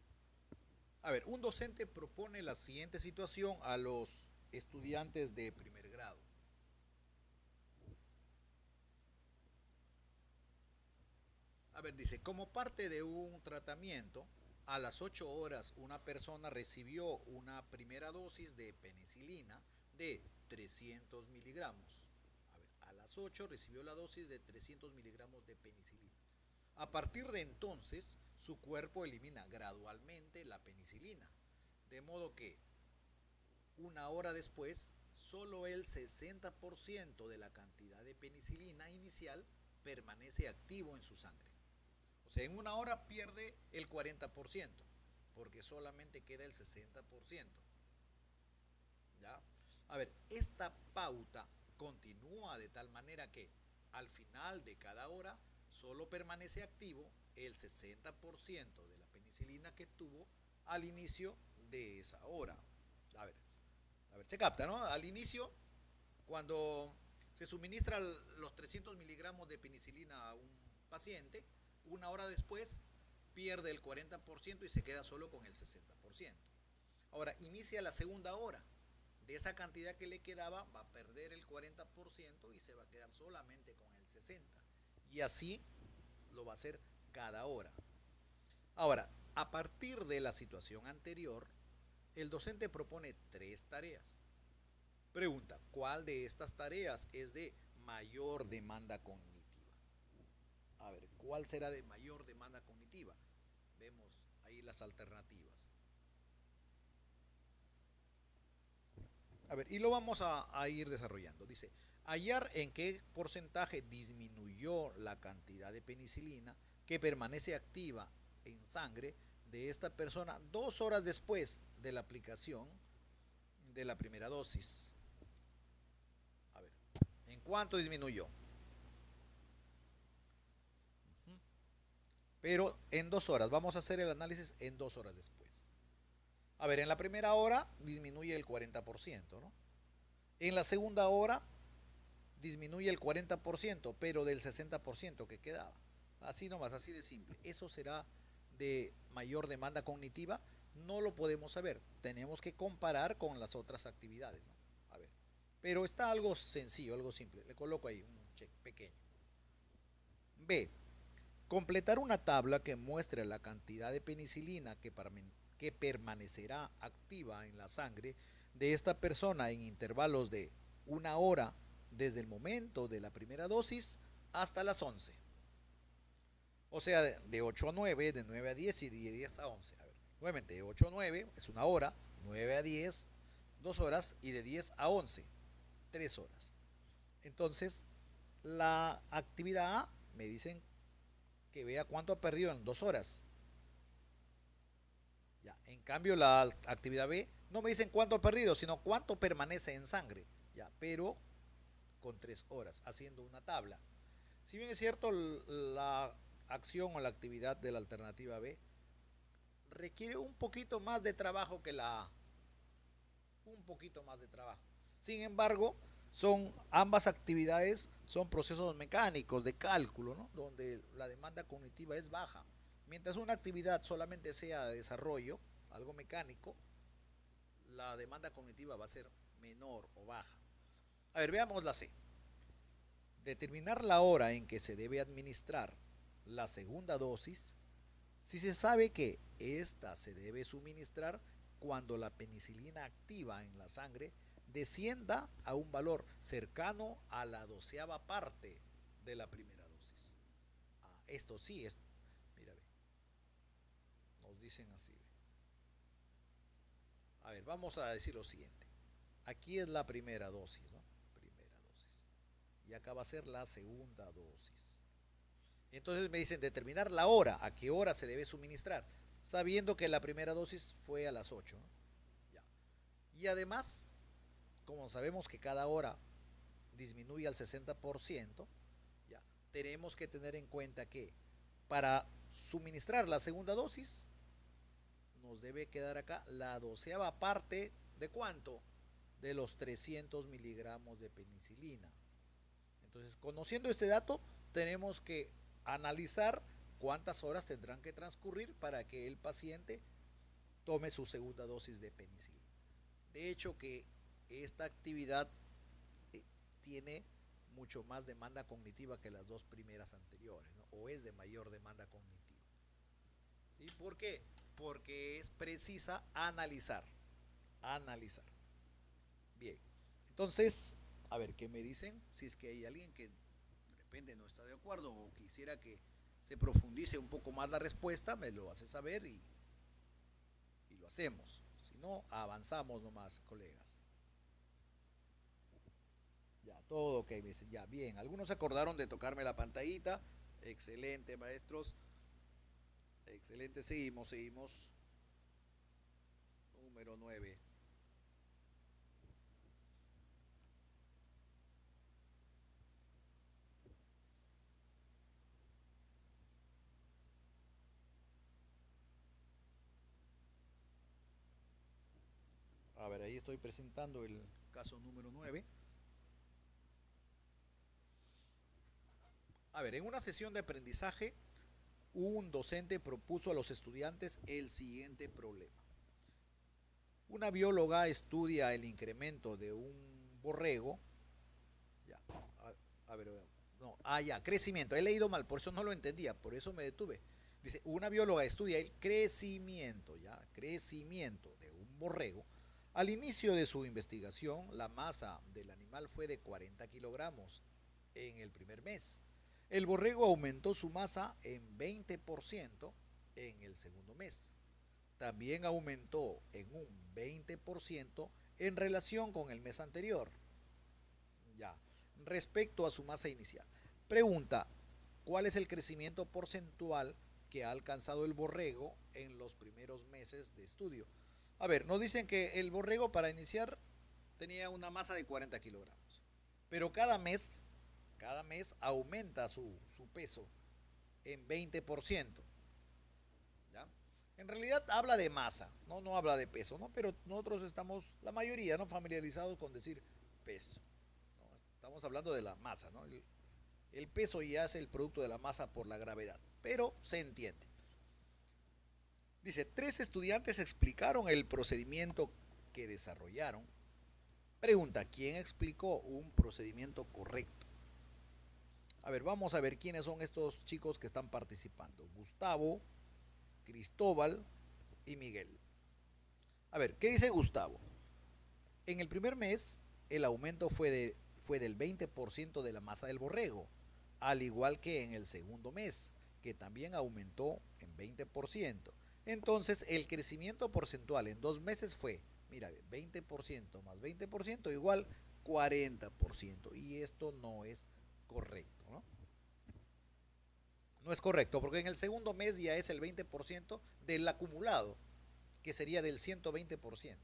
A ver, un docente propone la siguiente situación a los estudiantes de primer grado. A ver, dice, como parte de un tratamiento, a las 8 horas una persona recibió una primera dosis de penicilina de 300 miligramos. A ver, a las 8 recibió la dosis de 300 miligramos de penicilina. A partir de entonces, su cuerpo elimina gradualmente la penicilina, de modo que una hora después, solo el 60% de la cantidad de penicilina inicial permanece activo en su sangre. O sea, en una hora pierde el 40%, porque solamente queda el 60%. ¿Ya? A ver, esta pauta continúa de tal manera que al final de cada hora solo permanece activo el 60% de la penicilina que tuvo al inicio de esa hora. A ver, se capta, ¿no? Al inicio, cuando se suministra los 300 miligramos de penicilina a un paciente, una hora después pierde el 40% y se queda solo con el 60%. Ahora, inicia la segunda hora. De esa cantidad que le quedaba, va a perder el 40% y se va a quedar solamente con el 60%. Y así lo va a hacer cada hora. Ahora, a partir de la situación anterior, el docente propone 3 tareas. Pregunta, ¿cuál de estas tareas es de mayor demanda cognitiva? A ver, ¿cuál será de mayor demanda cognitiva? Vemos ahí las alternativas. A ver, y lo vamos a ir desarrollando. Dice, hallar en qué porcentaje disminuyó la cantidad de penicilina que permanece activa en sangre de esta persona 2 horas después de la aplicación de la primera dosis. A ver, ¿en cuánto disminuyó? Pero en 2 horas, vamos a hacer el análisis en 2 horas después. A ver, en la primera hora disminuye el 40%, ¿no? En la segunda hora disminuye el 40%, pero del 60% que quedaba. Así nomás, así de simple. Eso será de mayor demanda cognitiva. No lo podemos saber. Tenemos que comparar con las otras actividades, ¿no? A ver, Pero está algo sencillo, algo simple. Le coloco ahí un check pequeño. B. Completar una tabla que muestre la cantidad de penicilina que permanecerá activa en la sangre de esta persona en intervalos de 1 hora desde el momento de la primera dosis hasta las 11. O sea, de 8 a 9, de 9 a 10 y de 10 a 11. A ver, nuevamente, de 8 a 9 es 1 hora, 9 a 10, 2 horas y de 10 a 11, 3 horas. Entonces, la actividad A me dicen que vea cuánto ha perdido en 2 horas. Ya, en cambio, la actividad B no me dicen cuánto ha perdido, sino cuánto permanece en sangre. Ya, pero con 3 horas, haciendo una tabla. Si bien es cierto, la acción o la actividad de la alternativa B requiere un poquito más de trabajo que la A. Un poquito más de trabajo. Sin embargo, ambas actividades son procesos mecánicos de cálculo, ¿no? Donde la demanda cognitiva es baja. Mientras una actividad solamente sea de desarrollo, algo mecánico, la demanda cognitiva va a ser menor o baja. A ver, veamos la C. Determinar la hora en que se debe administrar la segunda dosis si se sabe que esta se debe suministrar cuando la penicilina activa en la sangre descienda a un valor cercano a la 12ª parte de la primera dosis. Esto sí es, mira, nos dicen así. A ver, vamos a decir lo siguiente. Aquí es la primera dosis, ¿no? Primera dosis. Y acá va a ser la segunda dosis. Entonces me dicen determinar la hora, a qué hora se debe suministrar, sabiendo que la primera dosis fue a las 8, ¿no? Ya. Y además, como sabemos que cada hora disminuye al 60%, ya, tenemos que tener en cuenta que para suministrar la segunda dosis nos debe quedar acá la 12ª parte de cuánto, de los 300 miligramos de penicilina. Entonces, conociendo este dato, tenemos que analizar cuántas horas tendrán que transcurrir para que el paciente tome su segunda dosis de penicilina. De hecho, que esta actividad tiene mucho más demanda cognitiva que las dos primeras anteriores, ¿no? O es de mayor demanda cognitiva. ¿Sí? ¿Por qué? Porque es precisa analizar. Analizar. Bien. Entonces, a ver, ¿qué me dicen? Si es que hay alguien que de repente no está de acuerdo o quisiera que se profundice un poco más la respuesta, me lo hace saber y lo hacemos. Si no, avanzamos nomás, colegas. Ya, todo ok, me dicen, ya, bien. Algunos se acordaron de tocarme la pantallita. Excelente, maestros. Excelente, seguimos, seguimos. Número 9. A ver, ahí estoy presentando el caso número 9. A ver, en una sesión de aprendizaje, un docente propuso a los estudiantes el siguiente problema. Una bióloga estudia el incremento de un borrego. Ya, a ver, no, ya, crecimiento. He leído mal, por eso no lo entendía, por eso me detuve. Dice, una bióloga estudia el crecimiento, ya, crecimiento de un borrego. Al inicio de su investigación, la masa del animal fue de 40 kilogramos en el primer mes. El borrego aumentó su masa en 20% en el segundo mes. También aumentó en un 20% en relación con el mes anterior. Ya, respecto a su masa inicial. Pregunta, ¿cuál es el crecimiento porcentual que ha alcanzado el borrego en los primeros meses de estudio? A ver, nos dicen que el borrego para iniciar tenía una masa de 40 kilogramos, pero cada mes aumenta su peso en 20%. ¿Ya? En realidad habla de masa, no habla de peso, ¿no? Pero nosotros estamos, la mayoría, ¿no? Familiarizados con decir peso. ¿No? Estamos hablando de la masa, ¿no? El peso ya es el producto de la masa por la gravedad, pero se entiende. Dice, 3 estudiantes explicaron el procedimiento que desarrollaron. Pregunta, ¿quién explicó un procedimiento correcto? A ver, vamos a ver quiénes son estos chicos que están participando. Gustavo, Cristóbal y Miguel. A ver, ¿qué dice Gustavo? En el primer mes, el aumento fue del 20% de la masa del borrego, al igual que en el segundo mes, que también aumentó en 20%. Entonces, el crecimiento porcentual en 2 meses fue, mira, 20% más 20% igual 40%. Y esto no es correcto, ¿no? No es correcto, porque en el segundo mes ya es el 20% del acumulado, que sería del 120%.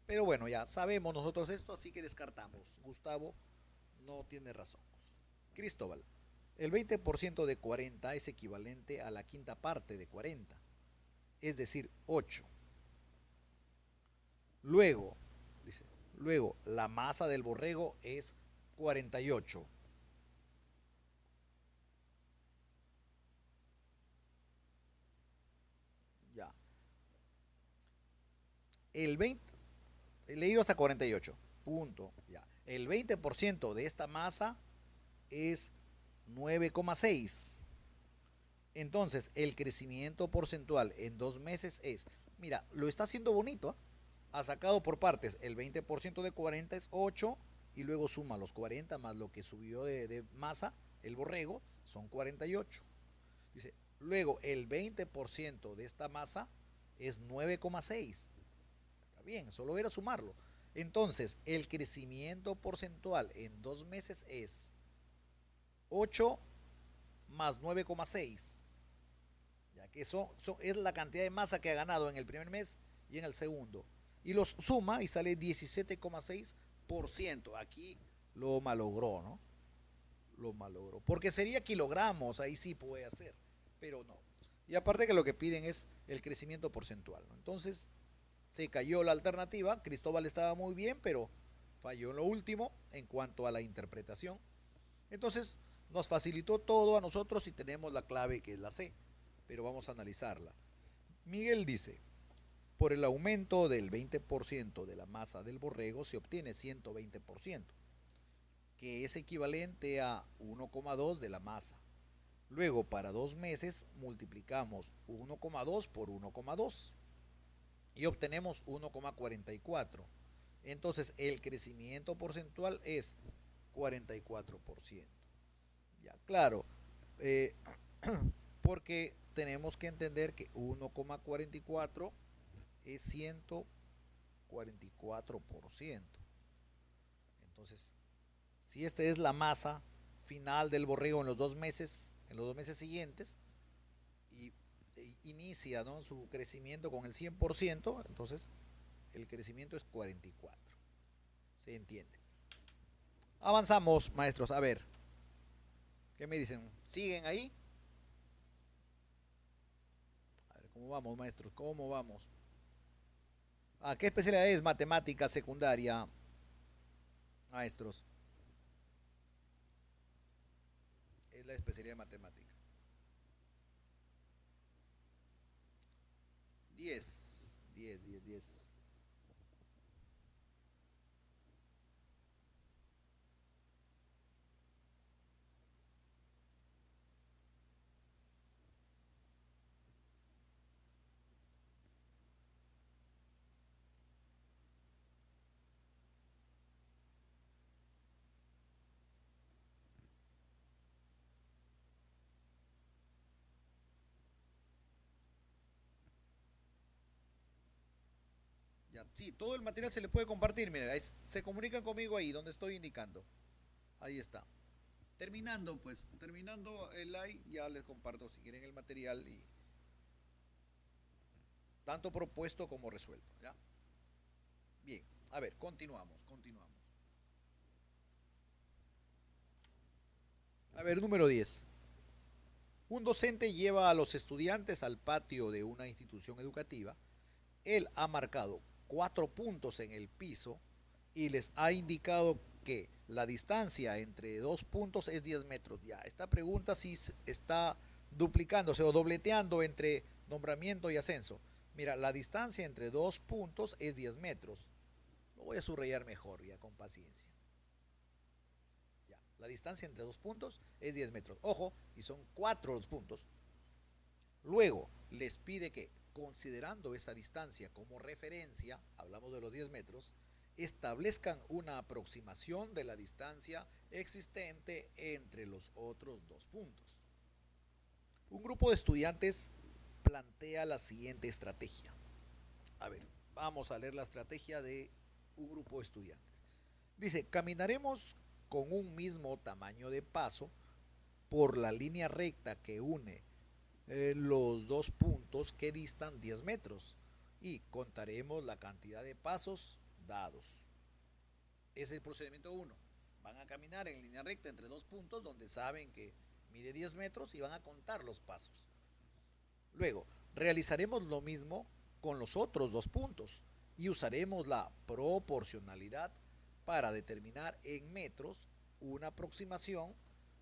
Pero bueno, ya sabemos nosotros esto, así que descartamos. Gustavo no tiene razón. Cristóbal, el 20% de 40 es equivalente a la quinta parte de 40, es decir, 8. Luego, dice, luego la masa del borrego es 48. Ya. El 20, he leído hasta 48. Punto. Ya. El 20% de esta masa es 9,6. Entonces, el crecimiento porcentual en 2 meses es, mira, lo está haciendo bonito, ¿eh? Ha sacado por partes, el 20% de 40 es 8 y luego suma los 40 más lo que subió de masa, el borrego, son 48. Dice, luego el 20% de esta masa es 9,6. Está bien, solo era sumarlo. Entonces, el crecimiento porcentual en 2 meses es 8 más 9,6. Ya que eso es la cantidad de masa que ha ganado en el primer mes y en el segundo. Y los suma y sale 17,6%. Aquí lo malogró, ¿no? Lo malogró. Porque sería kilogramos, ahí sí puede hacer, pero no. Y aparte que lo que piden es el crecimiento porcentual, ¿no? Entonces se cayó la alternativa. Cristóbal estaba muy bien, pero falló en lo último en cuanto a la interpretación. Entonces nos facilitó todo a nosotros y tenemos la clave que es la C, pero vamos a analizarla. Miguel dice, por el aumento del 20% de la masa del borrego se obtiene 120%, que es equivalente a 1,2 de la masa. Luego, para 2 meses, multiplicamos 1,2 por 1,2 y obtenemos 1,44. Entonces, el crecimiento porcentual es 44%. Ya, claro, porque tenemos que entender que 1,44 es 144%. Entonces, si esta es la masa final del borrego en los 2 meses siguientes, y inicia, ¿no?, su crecimiento con el 100%, entonces el crecimiento es 44. ¿Se entiende? Avanzamos, maestros. A ver, ¿qué me dicen? ¿Siguen ahí? A ver, ¿cómo vamos, maestros? ¿Cómo vamos? ¿Qué especialidad es matemática secundaria, maestros? Es la especialidad de matemática. 10, 10, 10, 10. Ya, sí, todo el material se le puede compartir. Miren, se comunican conmigo ahí, donde estoy indicando. Ahí está. Terminando, pues, terminando el live, ya les comparto si quieren el material y tanto propuesto como resuelto, ¿ya? Bien, a ver, continuamos. A ver, número 10. Un docente lleva a los estudiantes al patio de una institución educativa. Él ha marcado 4 puntos en el piso y les ha indicado que la distancia entre 2 puntos es 10 metros. Ya, esta pregunta sí está duplicándose o dobleteando entre nombramiento y ascenso. Mira, la distancia entre 2 puntos es 10 metros. Lo voy a subrayar mejor, ya con paciencia. Ya, la distancia entre dos puntos es 10 metros. Ojo, y son 4 los puntos. Luego, les pide que, considerando esa distancia como referencia, hablamos de los 10 metros, establezcan una aproximación de la distancia existente entre los otros dos puntos. Un grupo de estudiantes plantea la siguiente estrategia. A ver, vamos a leer la estrategia de un grupo de estudiantes. Dice, caminaremos con un mismo tamaño de paso por la línea recta que une los dos puntos que distan 10 metros y contaremos la cantidad de pasos dados. Ese es el procedimiento 1. Van a caminar en línea recta entre dos puntos donde saben que mide 10 metros y van a contar los pasos. Luego, realizaremos lo mismo con los otros dos puntos y usaremos la proporcionalidad para determinar en metros una aproximación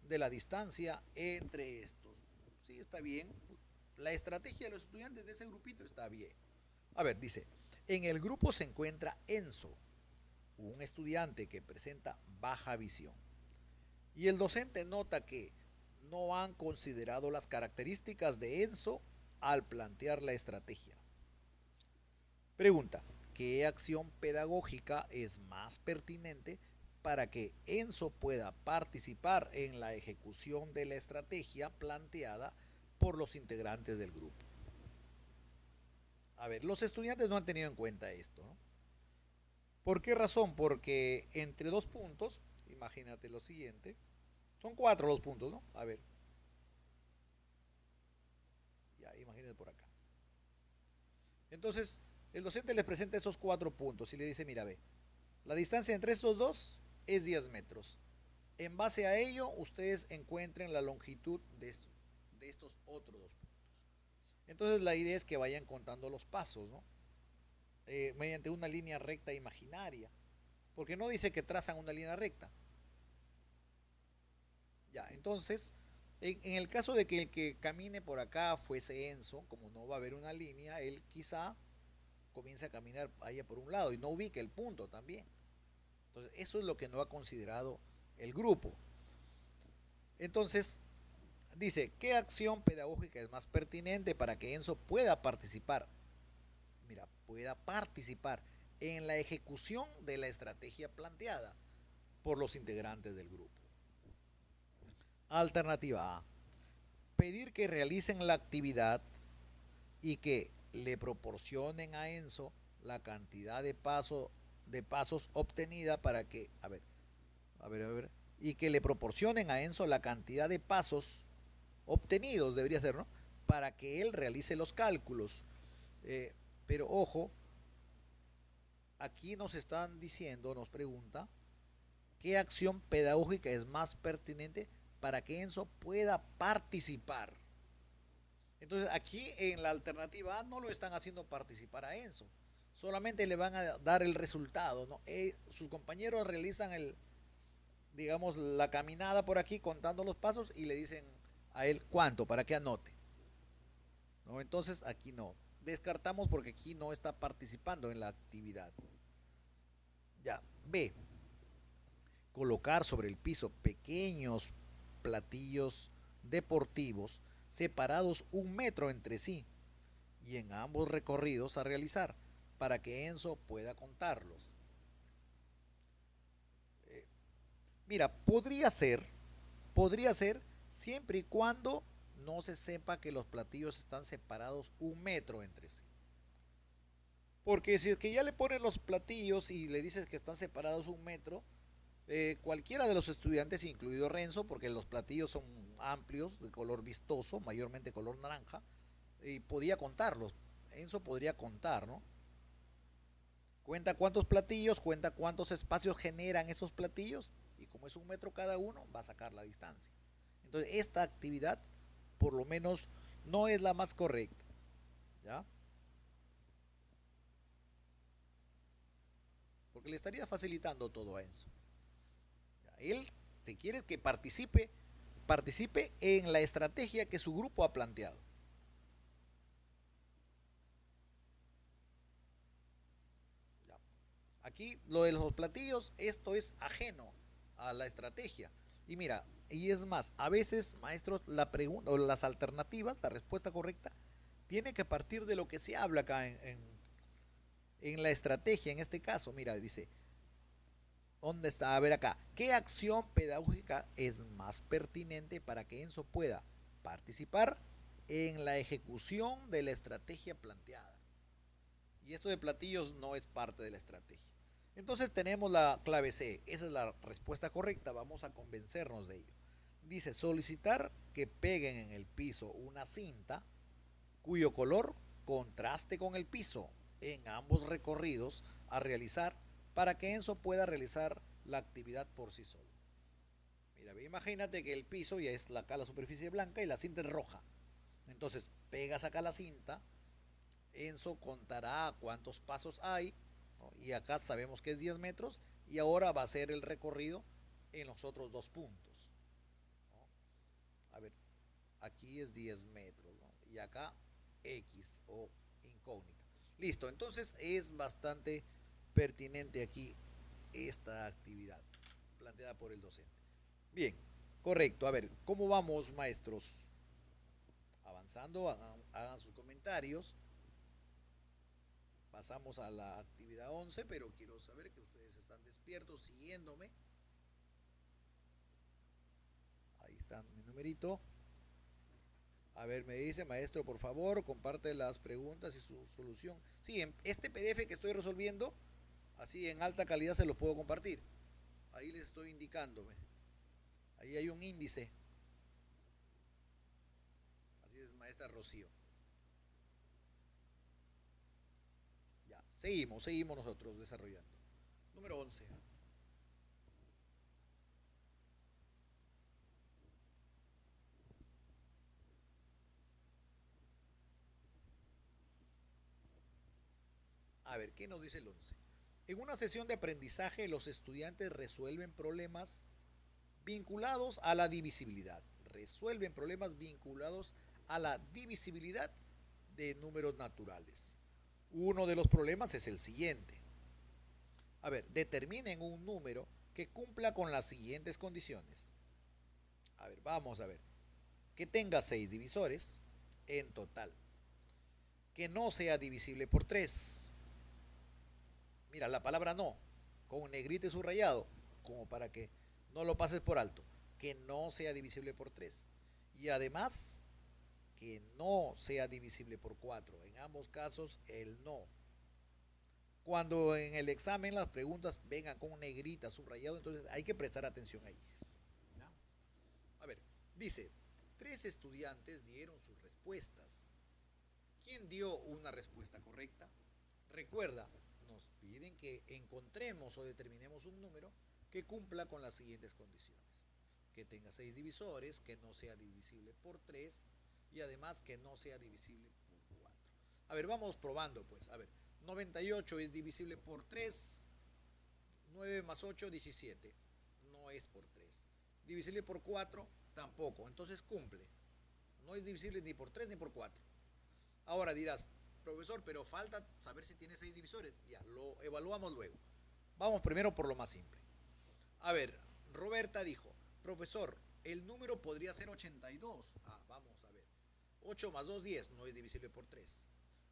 de la distancia entre estos. Sí, está bien. La estrategia de los estudiantes de ese grupito está bien. A ver, dice, en el grupo se encuentra Enzo, un estudiante que presenta baja visión. Y el docente nota que no han considerado las características de Enzo al plantear la estrategia. Pregunta, ¿qué acción pedagógica es más pertinente para que Enzo pueda participar en la ejecución de la estrategia planteada por los integrantes del grupo? A ver, los estudiantes no han tenido en cuenta esto, ¿no? ¿Por qué razón? Porque entre dos puntos, imagínate lo siguiente, son 4 los puntos, ¿no? A ver. Ya, imagínate por acá. Entonces, el docente les presenta esos 4 puntos y le dice, mira, ve, la distancia entre estos dos es 10 metros. En base a ello, ustedes encuentren la longitud de estos otros dos puntos. Entonces, la idea es que vayan contando los pasos, ¿no? Mediante una línea recta imaginaria. Porque no dice que trazan una línea recta. Ya, entonces, en el caso de que el que camine por acá fuese Enzo, como no va a haber una línea, él quizá comience a caminar allá por un lado y no ubique el punto también. Entonces, eso es lo que no ha considerado el grupo. Entonces, dice, ¿qué acción pedagógica es más pertinente para que Enzo pueda participar? Mira, pueda participar en la ejecución de la estrategia planteada por los integrantes del grupo. Alternativa A, pedir que realicen la actividad y que le proporcionen a Enzo la cantidad de pasos obtenida para que, y que le proporcionen a Enzo la cantidad de pasos obtenidos, debería ser, ¿no? Para que él realice los cálculos. Pero ojo, aquí nos están diciendo, nos pregunta, ¿qué acción pedagógica es más pertinente para que Enzo pueda participar? Entonces aquí en la alternativa A no lo están haciendo participar a Enzo, solamente le van a dar el resultado, ¿no? Sus compañeros realizan digamos, la caminada por aquí contando los pasos y le dicen a él cuánto para que anote, ¿no? Entonces aquí no, descartamos porque aquí no está participando en la actividad. Ya, B, colocar sobre el piso pequeños platillos deportivos separados 1 metro entre sí y en ambos recorridos a realizar para que Enzo pueda contarlos. Mira, podría ser siempre y cuando no se sepa que los platillos están separados 1 metro entre sí. Porque si es que ya le ponen los platillos y le dices que están separados 1 metro, cualquiera de los estudiantes, incluido Renzo, porque los platillos son amplios, de color vistoso, mayormente color naranja, y podía contarlos. Enzo podría contar, ¿no? Cuenta cuántos platillos, cuenta cuántos espacios generan esos platillos, y como es 1 metro cada uno, va a sacar la distancia. Entonces, esta actividad, por lo menos, no es la más correcta, ¿ya? Porque le estaría facilitando todo a Enzo. Él, si quiere que participe en la estrategia que su grupo ha planteado. Ya. Aquí lo de los platillos, esto es ajeno a la estrategia. Y mira, y es más, a veces, maestros, la pregunta o las alternativas, la respuesta correcta, tiene que partir de lo que se habla acá en la estrategia, en este caso. Mira, dice, ¿dónde está? A ver acá, ¿qué acción pedagógica es más pertinente para que Enzo pueda participar en la ejecución de la estrategia planteada? Y esto de platillos no es parte de la estrategia. Entonces tenemos la clave C, esa es la respuesta correcta, vamos a convencernos de ello. Dice, solicitar que peguen en el piso una cinta cuyo color contraste con el piso en ambos recorridos a realizar para que Enzo pueda realizar la actividad por sí solo. Mira, imagínate que el piso ya es acá la superficie blanca y la cinta es roja. Entonces pegas acá la cinta, Enzo contará cuántos pasos hay, ¿no? Y acá sabemos que es 10 metros y ahora va a ser el recorrido en los otros dos puntos, ¿no? A ver, aquí es 10 metros, ¿no? Y acá X o incógnita. Listo, entonces es bastante pertinente aquí esta actividad planteada por el docente. Bien, correcto. A ver, ¿cómo vamos, maestros? Avanzando, hagan sus comentarios. Pasamos a la actividad 11, pero quiero saber que ustedes están despiertos, siguiéndome. Ahí está mi numerito. A ver, me dice, maestro, por favor, comparte las preguntas y su solución. Sí, en este PDF que estoy resolviendo, así en alta calidad se los puedo compartir. Ahí les estoy indicándome. Ahí hay un índice. Así es, maestra Rocío. Ya, seguimos nosotros desarrollando. Número 11. A ver, ¿qué nos dice el 11? En una sesión de aprendizaje, los estudiantes resuelven problemas vinculados a la divisibilidad. Resuelven problemas vinculados a la divisibilidad de números naturales. Uno de los problemas es el siguiente. A ver, determinen un número que cumpla con las siguientes condiciones. A ver, vamos a ver. Que tenga 6 divisores en total. Que no sea divisible por 3. Mira, la palabra no, con negrito y subrayado, como para que no lo pases por alto. Que no sea divisible por 3. Y además, que no sea divisible por 4. En ambos casos, el no. Cuando en el examen las preguntas vengan con negrita, subrayado, entonces hay que prestar atención ahí. ¿Ya? A ver, dice, 3 estudiantes dieron sus respuestas. ¿Quién dio una respuesta correcta? Recuerda, nos piden que encontremos o determinemos un número que cumpla con las siguientes condiciones. Que tenga 6 divisores, que no sea divisible por 3 y además que no sea divisible por 4. A ver, vamos probando pues. A ver, 98 es divisible por 3, 9 más 8, 17. No es por 3. Divisible por 4, tampoco. Entonces cumple. No es divisible ni por 3 ni por 4. Ahora dirás, profesor, pero falta saber si tiene 6 divisores. Ya, lo evaluamos luego. Vamos primero por lo más simple. A ver, Roberta dijo, profesor, el número podría ser 82. Ah, vamos a ver. 8 más 2, 10. No es divisible por 3.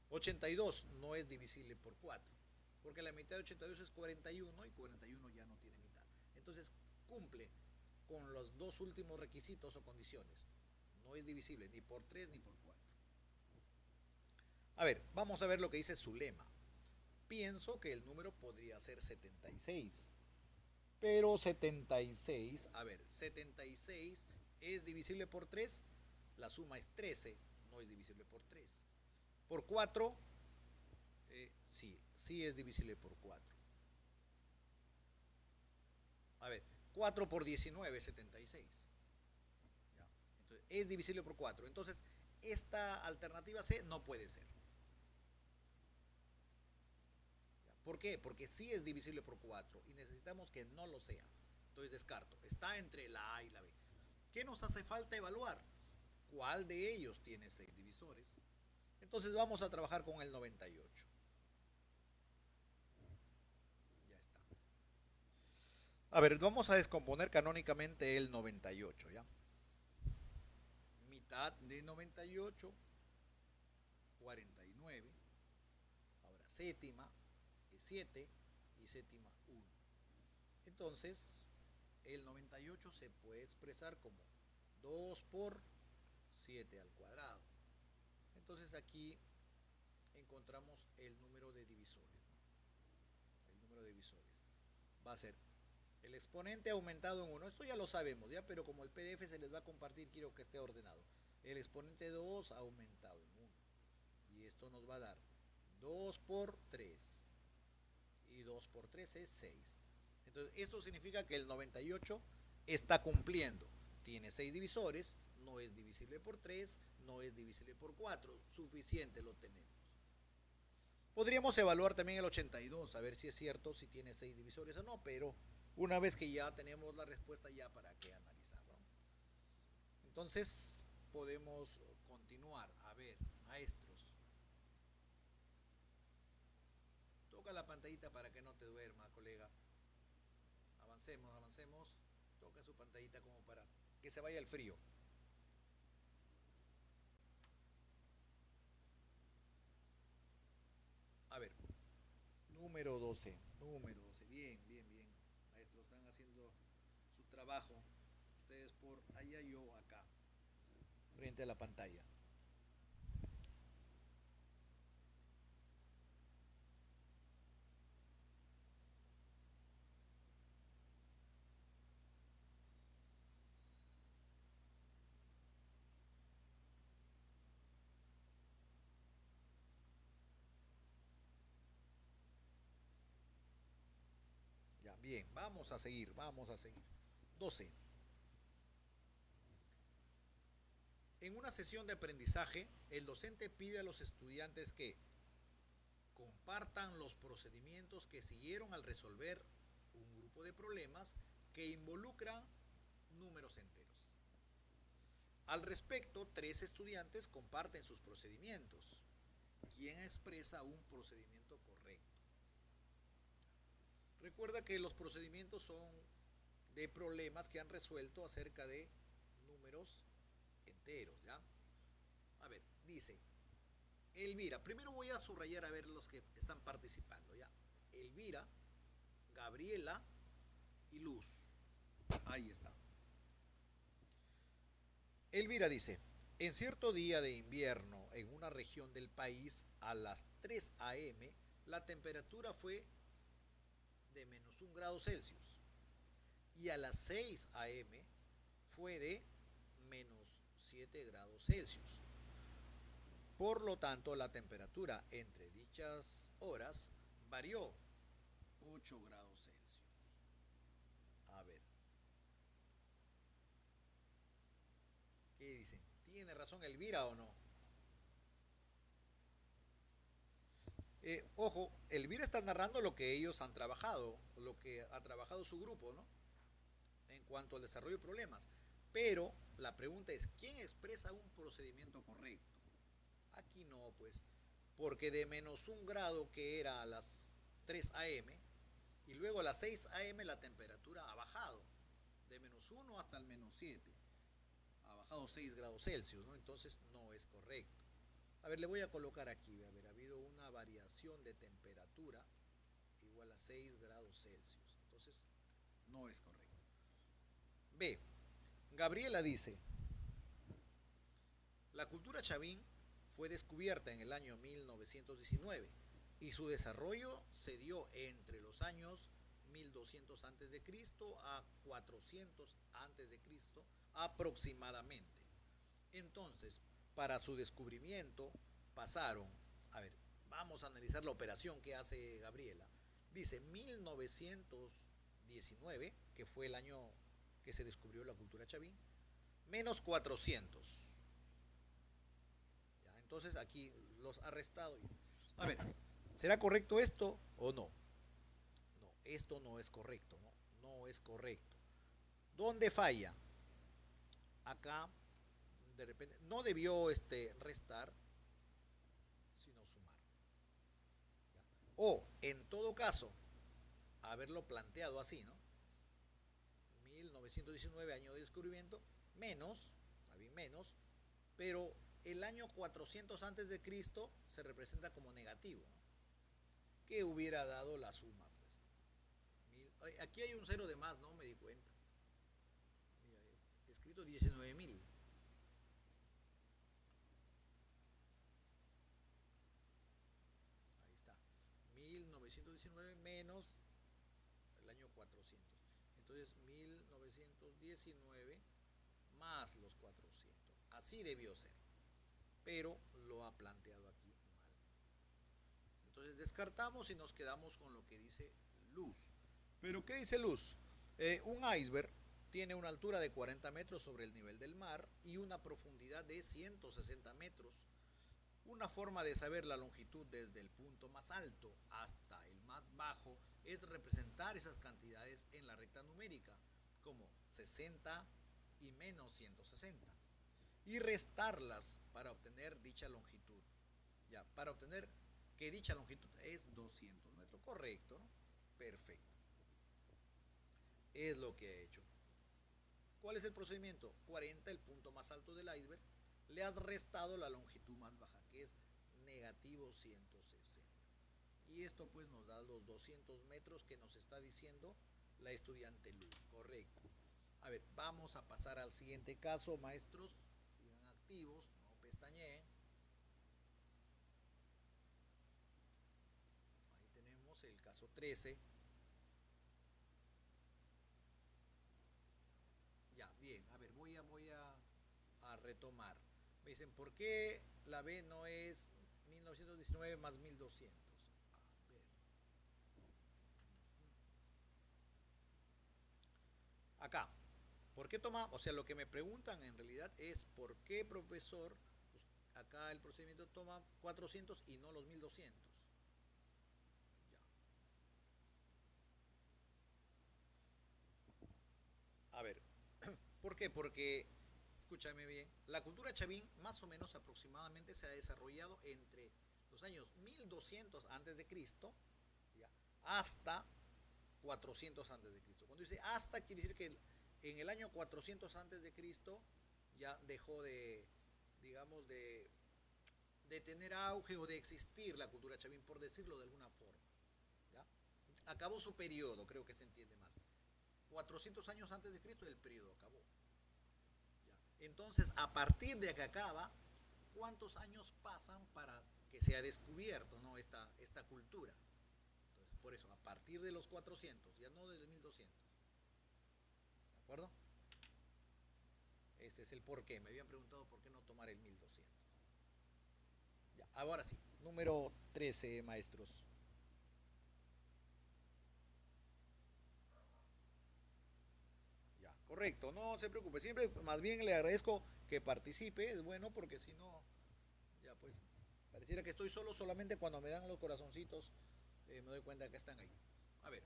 82 no es divisible por 4. Porque la mitad de 82 es 41 y 41 ya no tiene mitad. Entonces cumple con los dos últimos requisitos o condiciones. No es divisible ni por 3 ni por 4. A ver, vamos a ver lo que dice su lema. Pienso que el número podría ser 76. Pero 76, a ver, 76 es divisible por 3, la suma es 13, no es divisible por 3. Por 4, sí es divisible por 4. A ver, 4 por 19 es 76. ¿Ya? Entonces, es divisible por 4. Entonces, esta alternativa C no puede ser. ¿Por qué? Porque sí es divisible por 4 y necesitamos que no lo sea. Entonces descarto. Está entre la A y la B. ¿Qué nos hace falta evaluar? ¿Cuál de ellos tiene 6 divisores? Entonces vamos a trabajar con el 98. A ver, vamos a descomponer canónicamente el 98, ¿ya? Mitad de 98, 49. Ahora séptima es 7 y séptima 1. Entonces, el 98 se puede expresar como 2 por 7 al cuadrado. Entonces aquí encontramos el número de divisores, ¿no? El número de divisores va a ser el exponente aumentado en 1. Esto ya lo sabemos, ¿ya? Pero como el PDF se les va a compartir, quiero que esté ordenado. El exponente 2 aumentado en 1. Y esto nos va a dar 2 por 3. Y 2 por 3 es 6. Entonces, esto significa que el 98 está cumpliendo. Tiene 6 divisores, no es divisible por 3, no es divisible por 4. Suficiente lo tenemos. Podríamos evaluar también el 82, a ver si es cierto, si tiene 6 divisores o no, pero una vez que ya tenemos la respuesta, ya para qué analizarlo. Entonces, podemos continuar. A ver, maestros. Toca la pantallita para que no te duerma, colega. Avancemos, avancemos. Toca su pantallita como para que se vaya el frío. A ver, número 12. Número 12. Bien, bien, bien. Maestros, están haciendo su trabajo. Ustedes por allá, yo acá. Frente a la pantalla. Ya, bien, vamos a seguir, vamos a seguir. 12. En una sesión de aprendizaje, el docente pide a los estudiantes que compartan los procedimientos que siguieron al resolver un grupo de problemas que involucran números enteros. Al respecto, 3 estudiantes comparten sus procedimientos. ¿Quién expresa un procedimiento correcto? Recuerda que los procedimientos son de problemas que han resuelto acerca de números enteros, ¿ya? A ver, dice Elvira. Primero voy a subrayar a ver los que están participando, ¿ya? Elvira, Gabriela y Luz. Ahí está. Elvira dice, en cierto día de invierno en una región del país, a las 3 a.m., la temperatura fue de menos 1 grado Celsius y a las 6 a.m. fue de menos 7 grados Celsius. Por lo tanto, la temperatura entre dichas horas varió 8 grados Celsius. A ver, ¿qué dicen? ¿Tiene razón Elvira o no? Ojo, Elvira está narrando lo que ellos han trabajado, lo que ha trabajado su grupo, ¿no? En cuanto al desarrollo de problemas. Pero la pregunta es, ¿quién expresa un procedimiento correcto? Aquí no, pues, porque de menos 1 grado que era a las 3 a.m. y luego a las 6 a.m. la temperatura ha bajado de menos 1 hasta el menos 7. Ha bajado 6 grados Celsius, ¿no? Entonces no es correcto. A ver, le voy a colocar aquí, a ver, ha habido una variación de temperatura igual a 6 grados Celsius. Entonces no es correcto. B. Gabriela dice, la cultura chavín fue descubierta en el año 1919 y su desarrollo se dio entre los años 1200 a.C. a 400 a.C. aproximadamente. Entonces, para su descubrimiento pasaron, a ver, vamos a analizar la operación que hace Gabriela. Dice 1919, que fue el año que se descubrió la cultura chavín, menos 400. Ya, entonces aquí los ha restado. A ver, ¿será correcto esto o no? No, esto no es correcto, ¿no? No es correcto. ¿Dónde falla? Acá, de repente, no debió restar, sino sumar. ¿Ya? O, en todo caso, haberlo planteado así, ¿no? 1919, año de descubrimiento, menos, está bien, menos, pero el año 400 antes de Cristo se representa como negativo, ¿no? ¿Qué hubiera dado la suma? Pues aquí hay un cero de más, ¿no? Me di cuenta. Mira, escrito 19.000. Ahí está. 1919 menos el año 400. Entonces 1919 más los 400. Así debió ser. Pero lo ha planteado aquí mal. Entonces descartamos y nos quedamos con lo que dice luz. ¿Pero qué dice luz? Un iceberg tiene una altura de 40 metros sobre el nivel del mar y una profundidad de 160 metros. Una forma de saber la longitud desde el punto más alto hasta el más bajo es representar esas cantidades en la recta numérica, como 60 y menos 160, y restarlas para obtener dicha longitud. Ya, para obtener que dicha longitud es 200 metros. Correcto, ¿no? Perfecto. Es lo que he hecho. ¿Cuál es el procedimiento? 40, el punto más alto del iceberg, le has restado la longitud más baja, que es negativo 160. Y esto pues nos da los 200 metros que nos está diciendo la estudiante Luz. Correcto. A ver, vamos a pasar al siguiente caso, maestros. Sigan activos, no pestañeen. Ahí tenemos el caso 13. Ya, bien, a ver, voy a retomar. Me dicen, ¿por qué la B no es 1919 más 1200? A ver. Acá, ¿por qué toma? O sea, lo que me preguntan en realidad es, ¿por qué, profesor, pues, acá el procedimiento toma 400 y no los 1200? Ya. A ver, ¿por qué? Porque, escúchame bien, la cultura chavín más o menos aproximadamente se ha desarrollado entre los años 1200 antes de Cristo, ¿ya?, hasta 400 antes de Cristo. Cuando dice hasta, quiere decir que en el año 400 antes de Cristo ya dejó de, digamos, de tener auge o de existir la cultura chavín, por decirlo de alguna forma, ¿ya? Acabó su periodo, creo que se entiende más. 400 años antes de Cristo el periodo acabó. ¿Ya? Entonces, a partir de que acaba, ¿cuántos años pasan para que sea descubierto, ¿no?, esta cultura? Entonces, por eso, a partir de los 400, ya no de 1200. ¿De acuerdo? Ese es el porqué. Me habían preguntado por qué no tomar el 1200. Ya, ahora sí, número 13, maestros. Ya, correcto, no se preocupe. Siempre, más bien le agradezco que participe. Es bueno porque si no, ya pues, pareciera que estoy solo. Solamente cuando me dan los corazoncitos me doy cuenta que están ahí. A ver,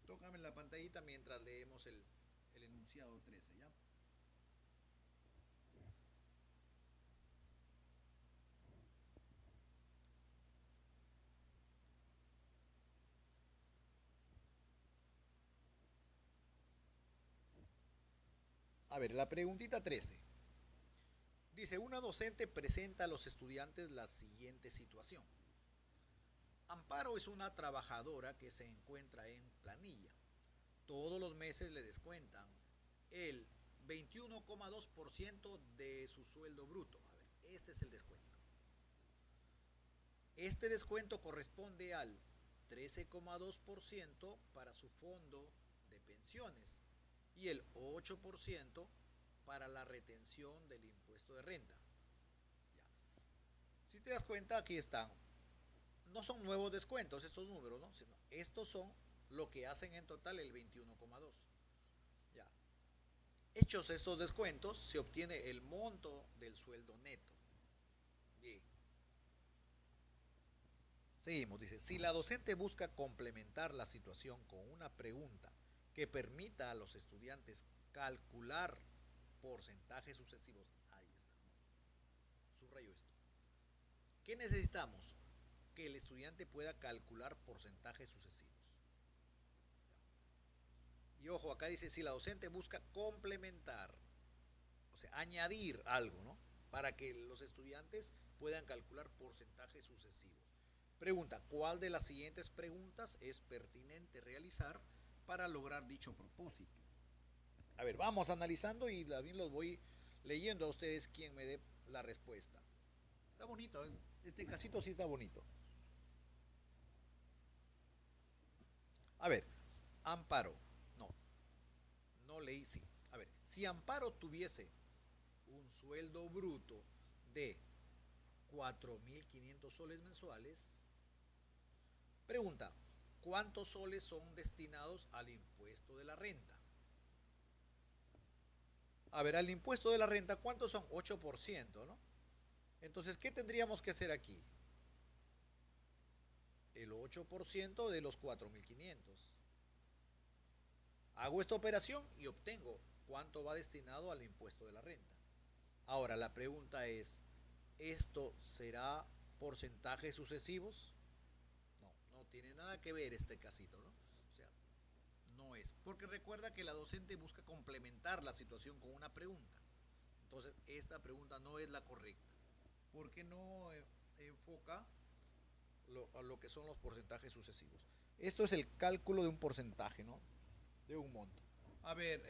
tócame en la pantallita mientras leemos el enunciado 13, ¿ya? A ver, la preguntita 13. Dice, una docente presenta a los estudiantes la siguiente situación. Amparo es una trabajadora que se encuentra en planilla. Todos los meses le descuentan el 21,2% de su sueldo bruto. A ver, este es el descuento. Este descuento corresponde al 13,2% para su fondo de pensiones y el 8% para la retención del impuesto de renta. Ya. Si te das cuenta, aquí están. No son nuevos descuentos estos números, ¿no?, sino estos son lo que hacen en total el 21,2. Ya. Hechos estos descuentos, se obtiene el monto del sueldo neto. Bien. Seguimos, dice, si la docente busca complementar la situación con una pregunta que permita a los estudiantes calcular porcentajes sucesivos, ahí está, subrayo esto. ¿Qué necesitamos? Que el estudiante pueda calcular porcentajes sucesivos. Y ojo, acá dice si la docente busca complementar, o sea, añadir algo, ¿no? Para que los estudiantes puedan calcular porcentajes sucesivos. Pregunta, ¿cuál de las siguientes preguntas es pertinente realizar para lograr dicho propósito? A ver, vamos analizando y también los voy leyendo a ustedes quien me dé la respuesta. Está bonito, ¿eh? Este casito sí está bonito. A ver, Amparo. No, no leí, sí. A ver, si Amparo tuviese un sueldo bruto de 4.500 soles mensuales, pregunta, ¿cuántos soles son destinados al impuesto de la renta? A ver, al impuesto de la renta, ¿cuántos son? 8%, ¿no? Entonces, ¿qué tendríamos que hacer aquí? El 8% de los 4.500. Hago esta operación y obtengo cuánto va destinado al impuesto de la renta. Ahora, la pregunta es, ¿esto será porcentajes sucesivos? No, no tiene nada que ver este casito, ¿no? O sea, no es. Porque recuerda que la docente busca complementar la situación con una pregunta. Entonces, esta pregunta no es la correcta. Porque no enfoca a lo que son los porcentajes sucesivos. Esto es el cálculo de un porcentaje, ¿no? De un monto. A ver,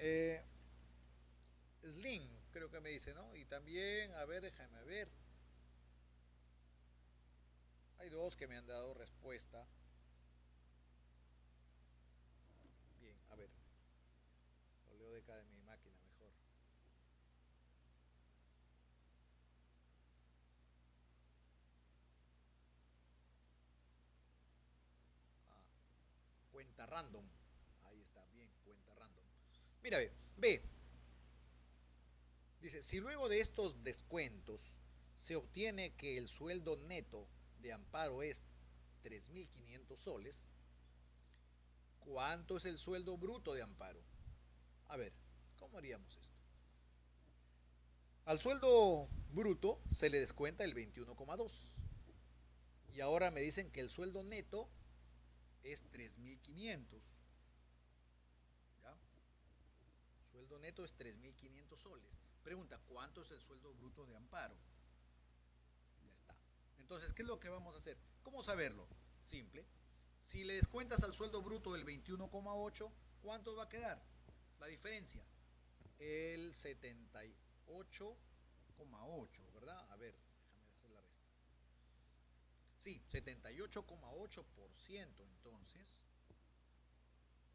Slim, creo que me dice, ¿no? Y también, a ver, déjame ver. Hay dos que me han dado respuesta. Bien, a ver. Lo leo de acá de mi máquina mejor. Ah, cuenta random. Ahí está, bien, cuenta random. Mira, ve. Dice, si luego de estos descuentos se obtiene que el sueldo neto de Amparo es 3.500 soles, ¿cuánto es el sueldo bruto de Amparo? A ver, ¿cómo haríamos esto? Al sueldo bruto se le descuenta el 21,2. Y ahora me dicen que el sueldo neto es 3.500. ¿Ya? Sueldo neto es 3.500 soles. Pregunta, ¿cuánto es el sueldo bruto de Amparo? Ya está. Entonces, ¿qué es lo que vamos a hacer? ¿Cómo saberlo? Simple. Si le descuentas al sueldo bruto del 21,8, ¿cuánto va a quedar? La diferencia. El 78,8, ¿verdad? A ver, déjame hacer la resta. Sí, 78,8% entonces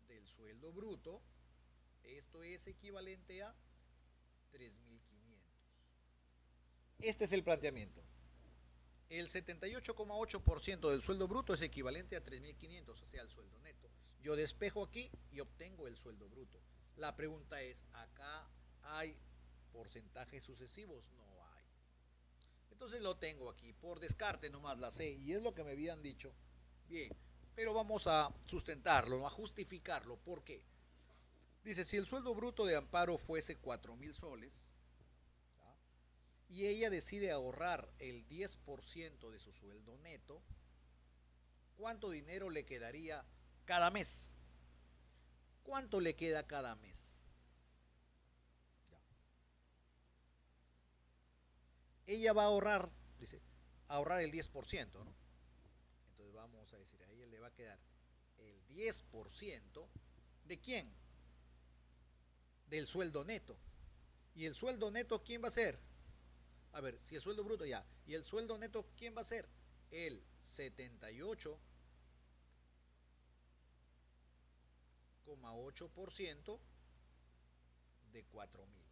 del sueldo bruto. Esto es equivalente a 3.500. Este es el planteamiento. El 78,8% del sueldo bruto es equivalente a 3.500, o sea, al sueldo neto. Yo despejo aquí y obtengo el sueldo bruto. La pregunta es, ¿acá hay porcentajes sucesivos? No hay. Entonces lo tengo aquí, por descarte nomás la sé, y es lo que me habían dicho. Bien, pero vamos a sustentarlo, a justificarlo. ¿Por qué? Dice, si el sueldo bruto de Amparo fuese 4.000 soles, ¿ya? Y ella decide ahorrar el 10% de su sueldo neto, ¿cuánto dinero le quedaría cada mes? ¿Cuánto le queda cada mes? Ya. Ella va a ahorrar, dice, ahorrar el 10%, ¿no? Entonces vamos a decir, a ella le va a quedar el 10%, ¿de quién? Del sueldo neto. ¿Y el sueldo neto quién va a ser? A ver, si el sueldo bruto ya. ¿Y el sueldo neto quién va a ser? El 78,8% de 4.000.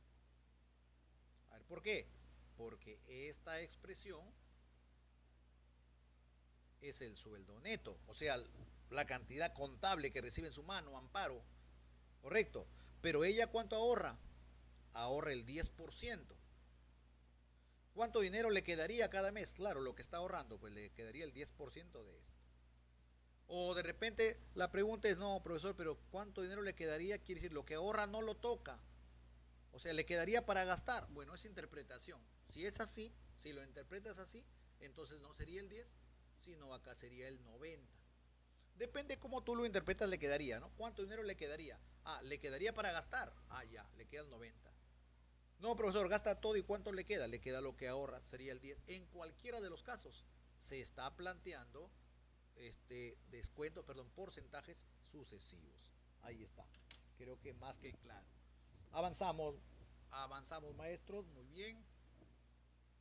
A ver, ¿por qué? Porque esta expresión es el sueldo neto, o sea, la cantidad contable que recibe en su mano Amparo, correcto. Pero ella, ¿cuánto ahorra? Ahorra el 10%. ¿Cuánto dinero le quedaría cada mes? Claro, lo que está ahorrando, pues le quedaría el 10% de esto. O de repente la pregunta es, no, profesor, pero ¿cuánto dinero le quedaría? Quiere decir, lo que ahorra no lo toca. O sea, le quedaría para gastar. Bueno, es interpretación. Si es así, si lo interpretas así, entonces no sería el 10, sino acá sería el 90. Depende cómo tú lo interpretas, le quedaría, ¿no? ¿Cuánto dinero le quedaría? Ah, le quedaría para gastar. Ah, ya, le quedan 90. No, profesor, gasta todo y ¿cuánto le queda? Le queda lo que ahorra, sería el 10. En cualquiera de los casos, se está planteando descuento, perdón, porcentajes sucesivos. Ahí está. Creo que más que claro. Avanzamos, avanzamos maestros, muy bien.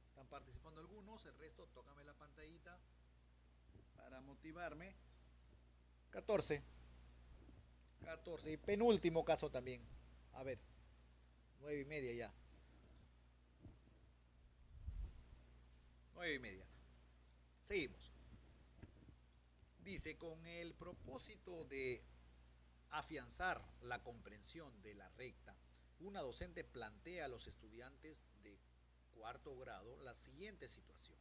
Están participando algunos, el resto, tócame la pantallita para motivarme. 14. 14. Y penúltimo caso también. A ver, 9:30 ya. 9:30. Seguimos. Dice, con el propósito de afianzar la comprensión de la recta, una docente plantea a los estudiantes de cuarto grado la siguiente situación.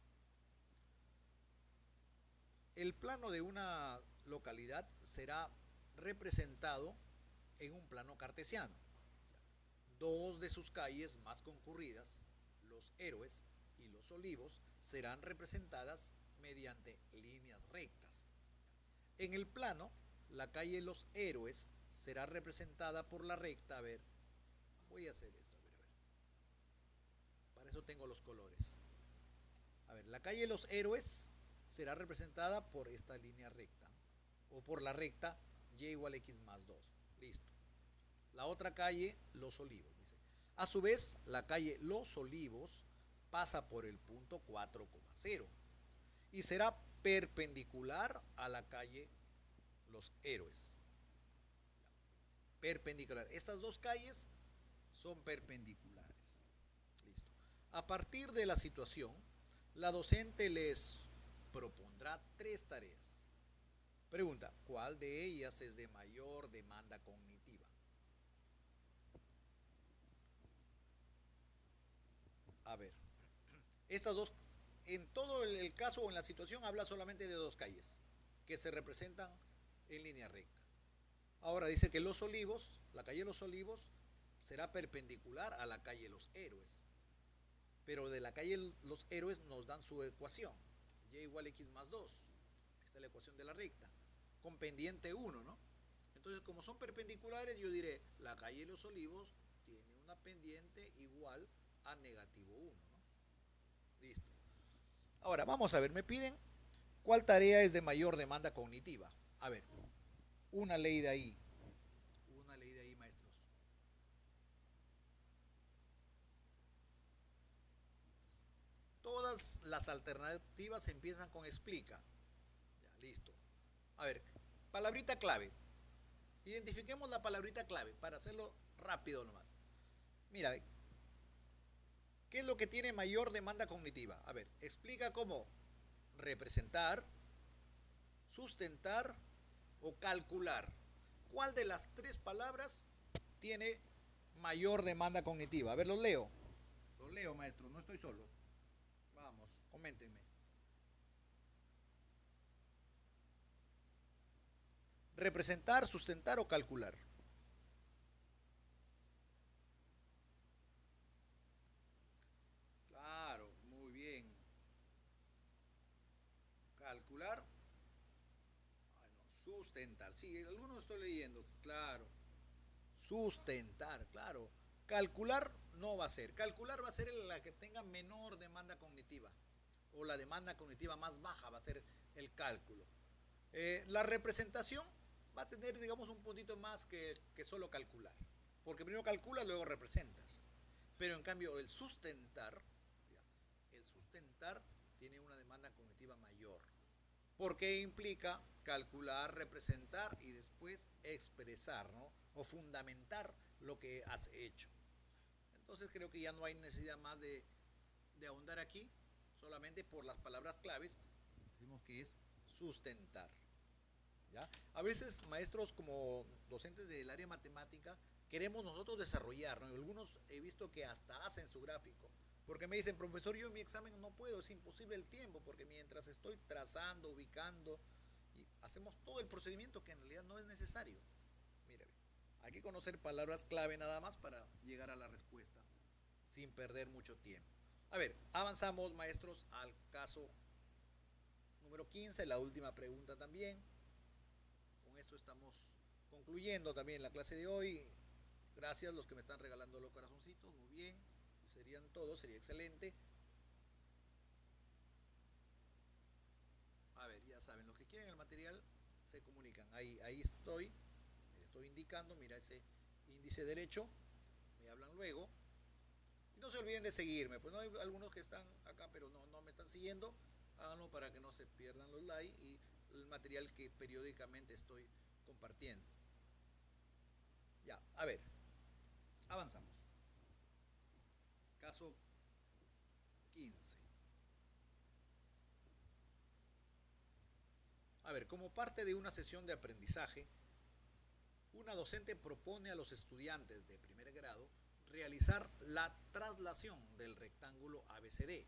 El plano de una localidad será representado en un plano cartesiano. Dos de sus calles más concurridas, Los Héroes y Los Olivos, serán representadas mediante líneas rectas. En el plano, la calle Los Héroes será representada por la recta. A ver, voy a hacer esto, a ver, a ver. Para eso tengo los colores. A ver, la calle Los Héroes será representada por esta línea recta, o por la recta y igual a x más 2. Listo. La otra calle, Los Olivos, dice. A su vez, la calle Los Olivos pasa por el punto 4,0 y será perpendicular a la calle Los Héroes. Perpendicular. Estas dos calles son perpendiculares. Listo. A partir de la situación, la docente les propondrá 3 tareas. Pregunta, ¿cuál de ellas es de mayor demanda cognitiva? A ver, estas dos, en todo el caso o en la situación habla solamente de 2 calles que se representan en línea recta. Ahora dice que Los Olivos, la calle Los Olivos, será perpendicular a la calle Los Héroes. Pero de la calle Los Héroes nos dan su ecuación, y igual a x más 2. Esta es la ecuación de la recta, con pendiente 1, ¿no? Entonces, como son perpendiculares, yo diré, la calle Los Olivos tiene una pendiente igual a negativo 1, ¿no? Listo. Ahora, vamos a ver, me piden cuál tarea es de mayor demanda cognitiva. A ver, una ley de ahí, maestros. Todas las alternativas empiezan con explica. Ya, listo. A ver, palabrita clave. Identifiquemos la palabrita clave para hacerlo rápido nomás. Mira, ¿qué es lo que tiene mayor demanda cognitiva? A ver, explica cómo representar, sustentar o calcular. ¿Cuál de las 3 palabras tiene mayor demanda cognitiva? A ver, los leo. Los leo, maestro, no estoy solo. Vamos, coméntenme. Representar, sustentar o calcular. Claro, muy bien. Calcular. Ay, no, sustentar. Sí, algunos estoy leyendo. Claro. Sustentar, claro. Calcular no va a ser. Calcular va a ser la que tenga menor demanda cognitiva. O la demanda cognitiva más baja va a ser el cálculo. La representación va a tener, digamos, un puntito más que solo calcular. Porque primero calculas, luego representas. Pero en cambio el sustentar tiene una demanda cognitiva mayor. Porque implica calcular, representar y después expresar, ¿no? O fundamentar lo que has hecho. Entonces creo que ya no hay necesidad más de ahondar aquí, solamente por las palabras claves, decimos que es sustentar. ¿Ya? A veces, maestros, como docentes del área matemática, queremos nosotros desarrollar, ¿no? Algunos he visto que hasta hacen su gráfico, porque me dicen, profesor, yo en mi examen no puedo, es imposible el tiempo, porque mientras estoy trazando, ubicando, y hacemos todo el procedimiento que en realidad no es necesario. Mire, hay que conocer palabras clave nada más para llegar a la respuesta, sin perder mucho tiempo. A ver, avanzamos, maestros, al caso número 15, la última pregunta también. esto estamos concluyendo también la clase de hoy. Gracias a los que me están regalando los corazoncitos, muy bien, serían todos, sería excelente. A ver, ya saben, los que quieren el material se comunican. Ahí estoy indicando, mira ese índice derecho, me hablan luego. Y no se olviden de seguirme, pues no hay algunos que están acá pero no me están siguiendo, háganlo para que no se pierdan los likes y el material que periódicamente estoy compartiendo. Ya, a ver, avanzamos. Caso 15. A ver, como parte de una sesión de aprendizaje, una docente propone a los estudiantes de primer grado realizar la traslación del rectángulo ABCD.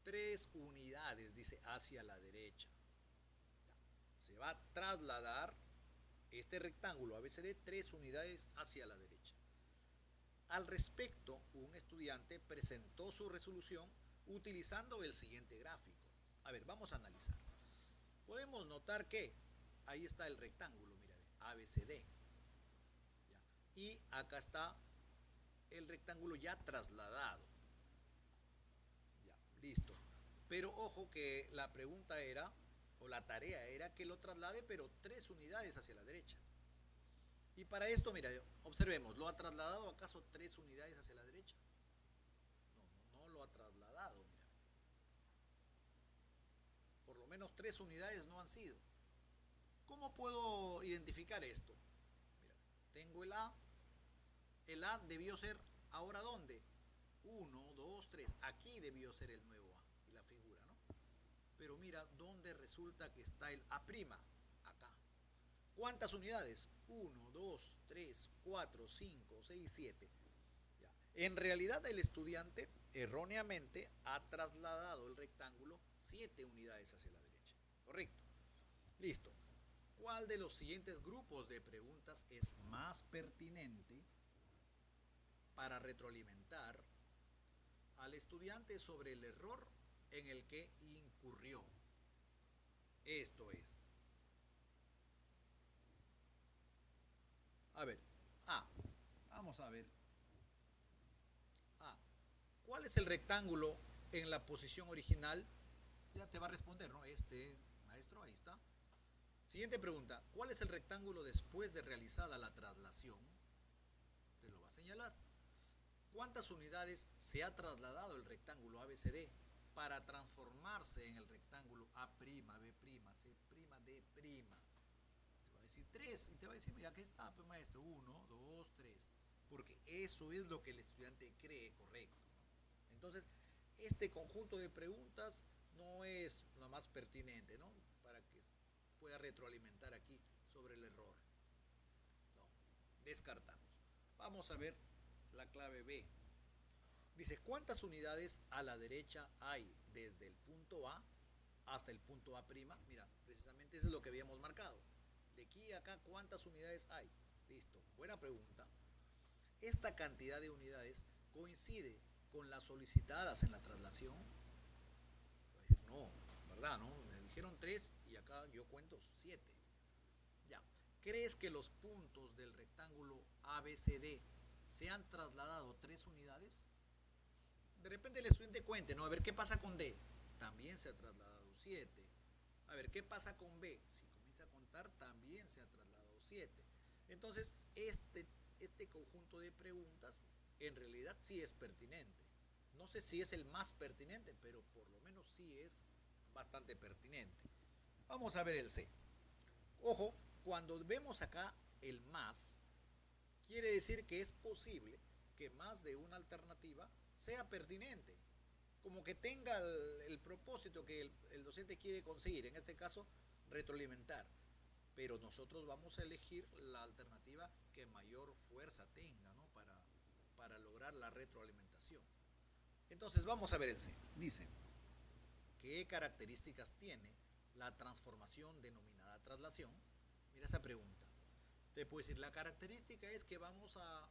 3 unidades, dice, hacia la derecha. Se va a trasladar este rectángulo ABCD 3 unidades hacia la derecha. Al respecto, un estudiante presentó su resolución utilizando el siguiente gráfico. A ver, vamos a analizar. Podemos notar que ahí está el rectángulo, mira, ABCD. ¿Ya? Y acá está el rectángulo ya trasladado. Ya, listo. Pero ojo que la pregunta era, o la tarea era que lo traslade, pero 3 unidades hacia la derecha. Y para esto, mira, observemos, ¿lo ha trasladado acaso 3 unidades hacia la derecha? No lo ha trasladado, mira. Por lo menos 3 unidades no han sido. ¿Cómo puedo identificar esto? Mira, tengo el A. El A debió ser, ¿ahora dónde? 1, 2, 3. Aquí debió ser el nuevo A, la figura, ¿no? Pero mira, ¿dónde resulta que está el A'? Acá. ¿Cuántas unidades? 1, 2, 3, 4, 5, 6, 7. Ya. En realidad el estudiante erróneamente ha trasladado el rectángulo 7 unidades hacia la derecha. Correcto. Listo. ¿Cuál de los siguientes grupos de preguntas es más pertinente para retroalimentar al estudiante sobre el error en el que incurrió? Esto es. A ver, vamos a ver. ¿Cuál es el rectángulo en la posición original? Ya te va a responder, ¿no? Maestro, ahí está. Siguiente pregunta, ¿cuál es el rectángulo después de realizada la traslación? Te lo va a señalar. ¿Cuántas unidades se ha trasladado el rectángulo ABCD para transformarse en el rectángulo A', B', C', D'? Te va a decir 3 y te va a decir, mira, aquí está, pues, maestro, 1, 2, 3. Porque eso es lo que el estudiante cree correcto. Entonces, este conjunto de preguntas no es lo más pertinente, ¿no? Para que pueda retroalimentar aquí sobre el error. No, descartamos. Vamos a ver la clave B. Dice, ¿cuántas unidades a la derecha hay desde el punto A hasta el punto A'? Mira, precisamente eso es lo que habíamos marcado. De aquí a acá, ¿cuántas unidades hay? Listo, buena pregunta. ¿Esta cantidad de unidades coincide con las solicitadas en la traslación? Voy a decir, no, ¿verdad? ¿No? Me dijeron 3 y acá yo cuento 7. Ya. ¿Crees que los puntos del rectángulo ABCD se han trasladado 3 unidades? De repente el estudiante cuente, ¿no? A ver qué pasa con D. También se ha trasladado 7. A ver qué pasa con B. Si comienza a contar, también se ha trasladado 7. Entonces, este conjunto de preguntas en realidad sí es pertinente. No sé si es el más pertinente, pero por lo menos sí es bastante pertinente. Vamos a ver el C. Ojo, cuando vemos acá el más, quiere decir que es posible que más de una alternativa sea pertinente, como que tenga el propósito que el docente quiere conseguir, en este caso retroalimentar, pero nosotros vamos a elegir la alternativa que mayor fuerza tenga, ¿no? para lograr la retroalimentación. Entonces vamos a ver el C. Dice, ¿qué características tiene la transformación denominada traslación? Mira esa pregunta. Te puedo decir, la característica es que vamos a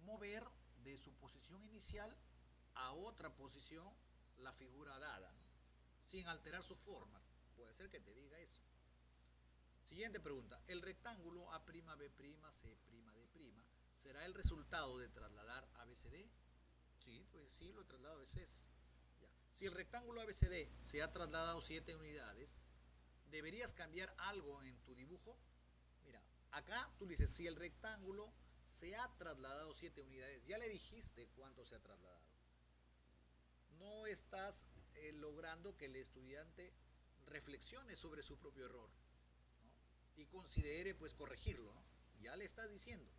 mover de su posición inicial a otra posición la figura dada, ¿no? Sin alterar sus formas. puede ser que te diga eso. Siguiente pregunta. ¿El rectángulo A'B', C'D' será el resultado de trasladar ABCD? Sí, pues sí, lo he trasladado a veces. Ya. Si el rectángulo ABCD se ha trasladado 7 unidades, ¿deberías cambiar algo en tu dibujo? Mira, acá tú dices, si el rectángulo se ha trasladado 7 unidades, ya le dijiste cuánto se ha trasladado. No estás logrando que el estudiante reflexione sobre su propio error, ¿no? Y considere pues corregirlo, ¿no? Ya le estás diciendo,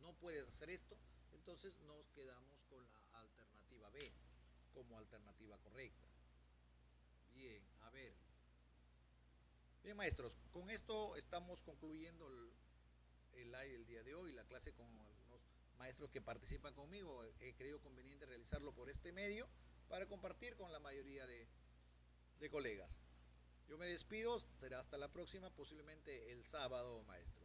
no puedes hacer esto, entonces nos quedamos con la alternativa B como alternativa correcta. Bien, a ver. Bien, maestros, con esto estamos concluyendo el día de hoy, la clase con algunos maestros que participan conmigo. He creído conveniente realizarlo por este medio para compartir con la mayoría de colegas. Yo me despido, será hasta la próxima, posiblemente el sábado, maestro.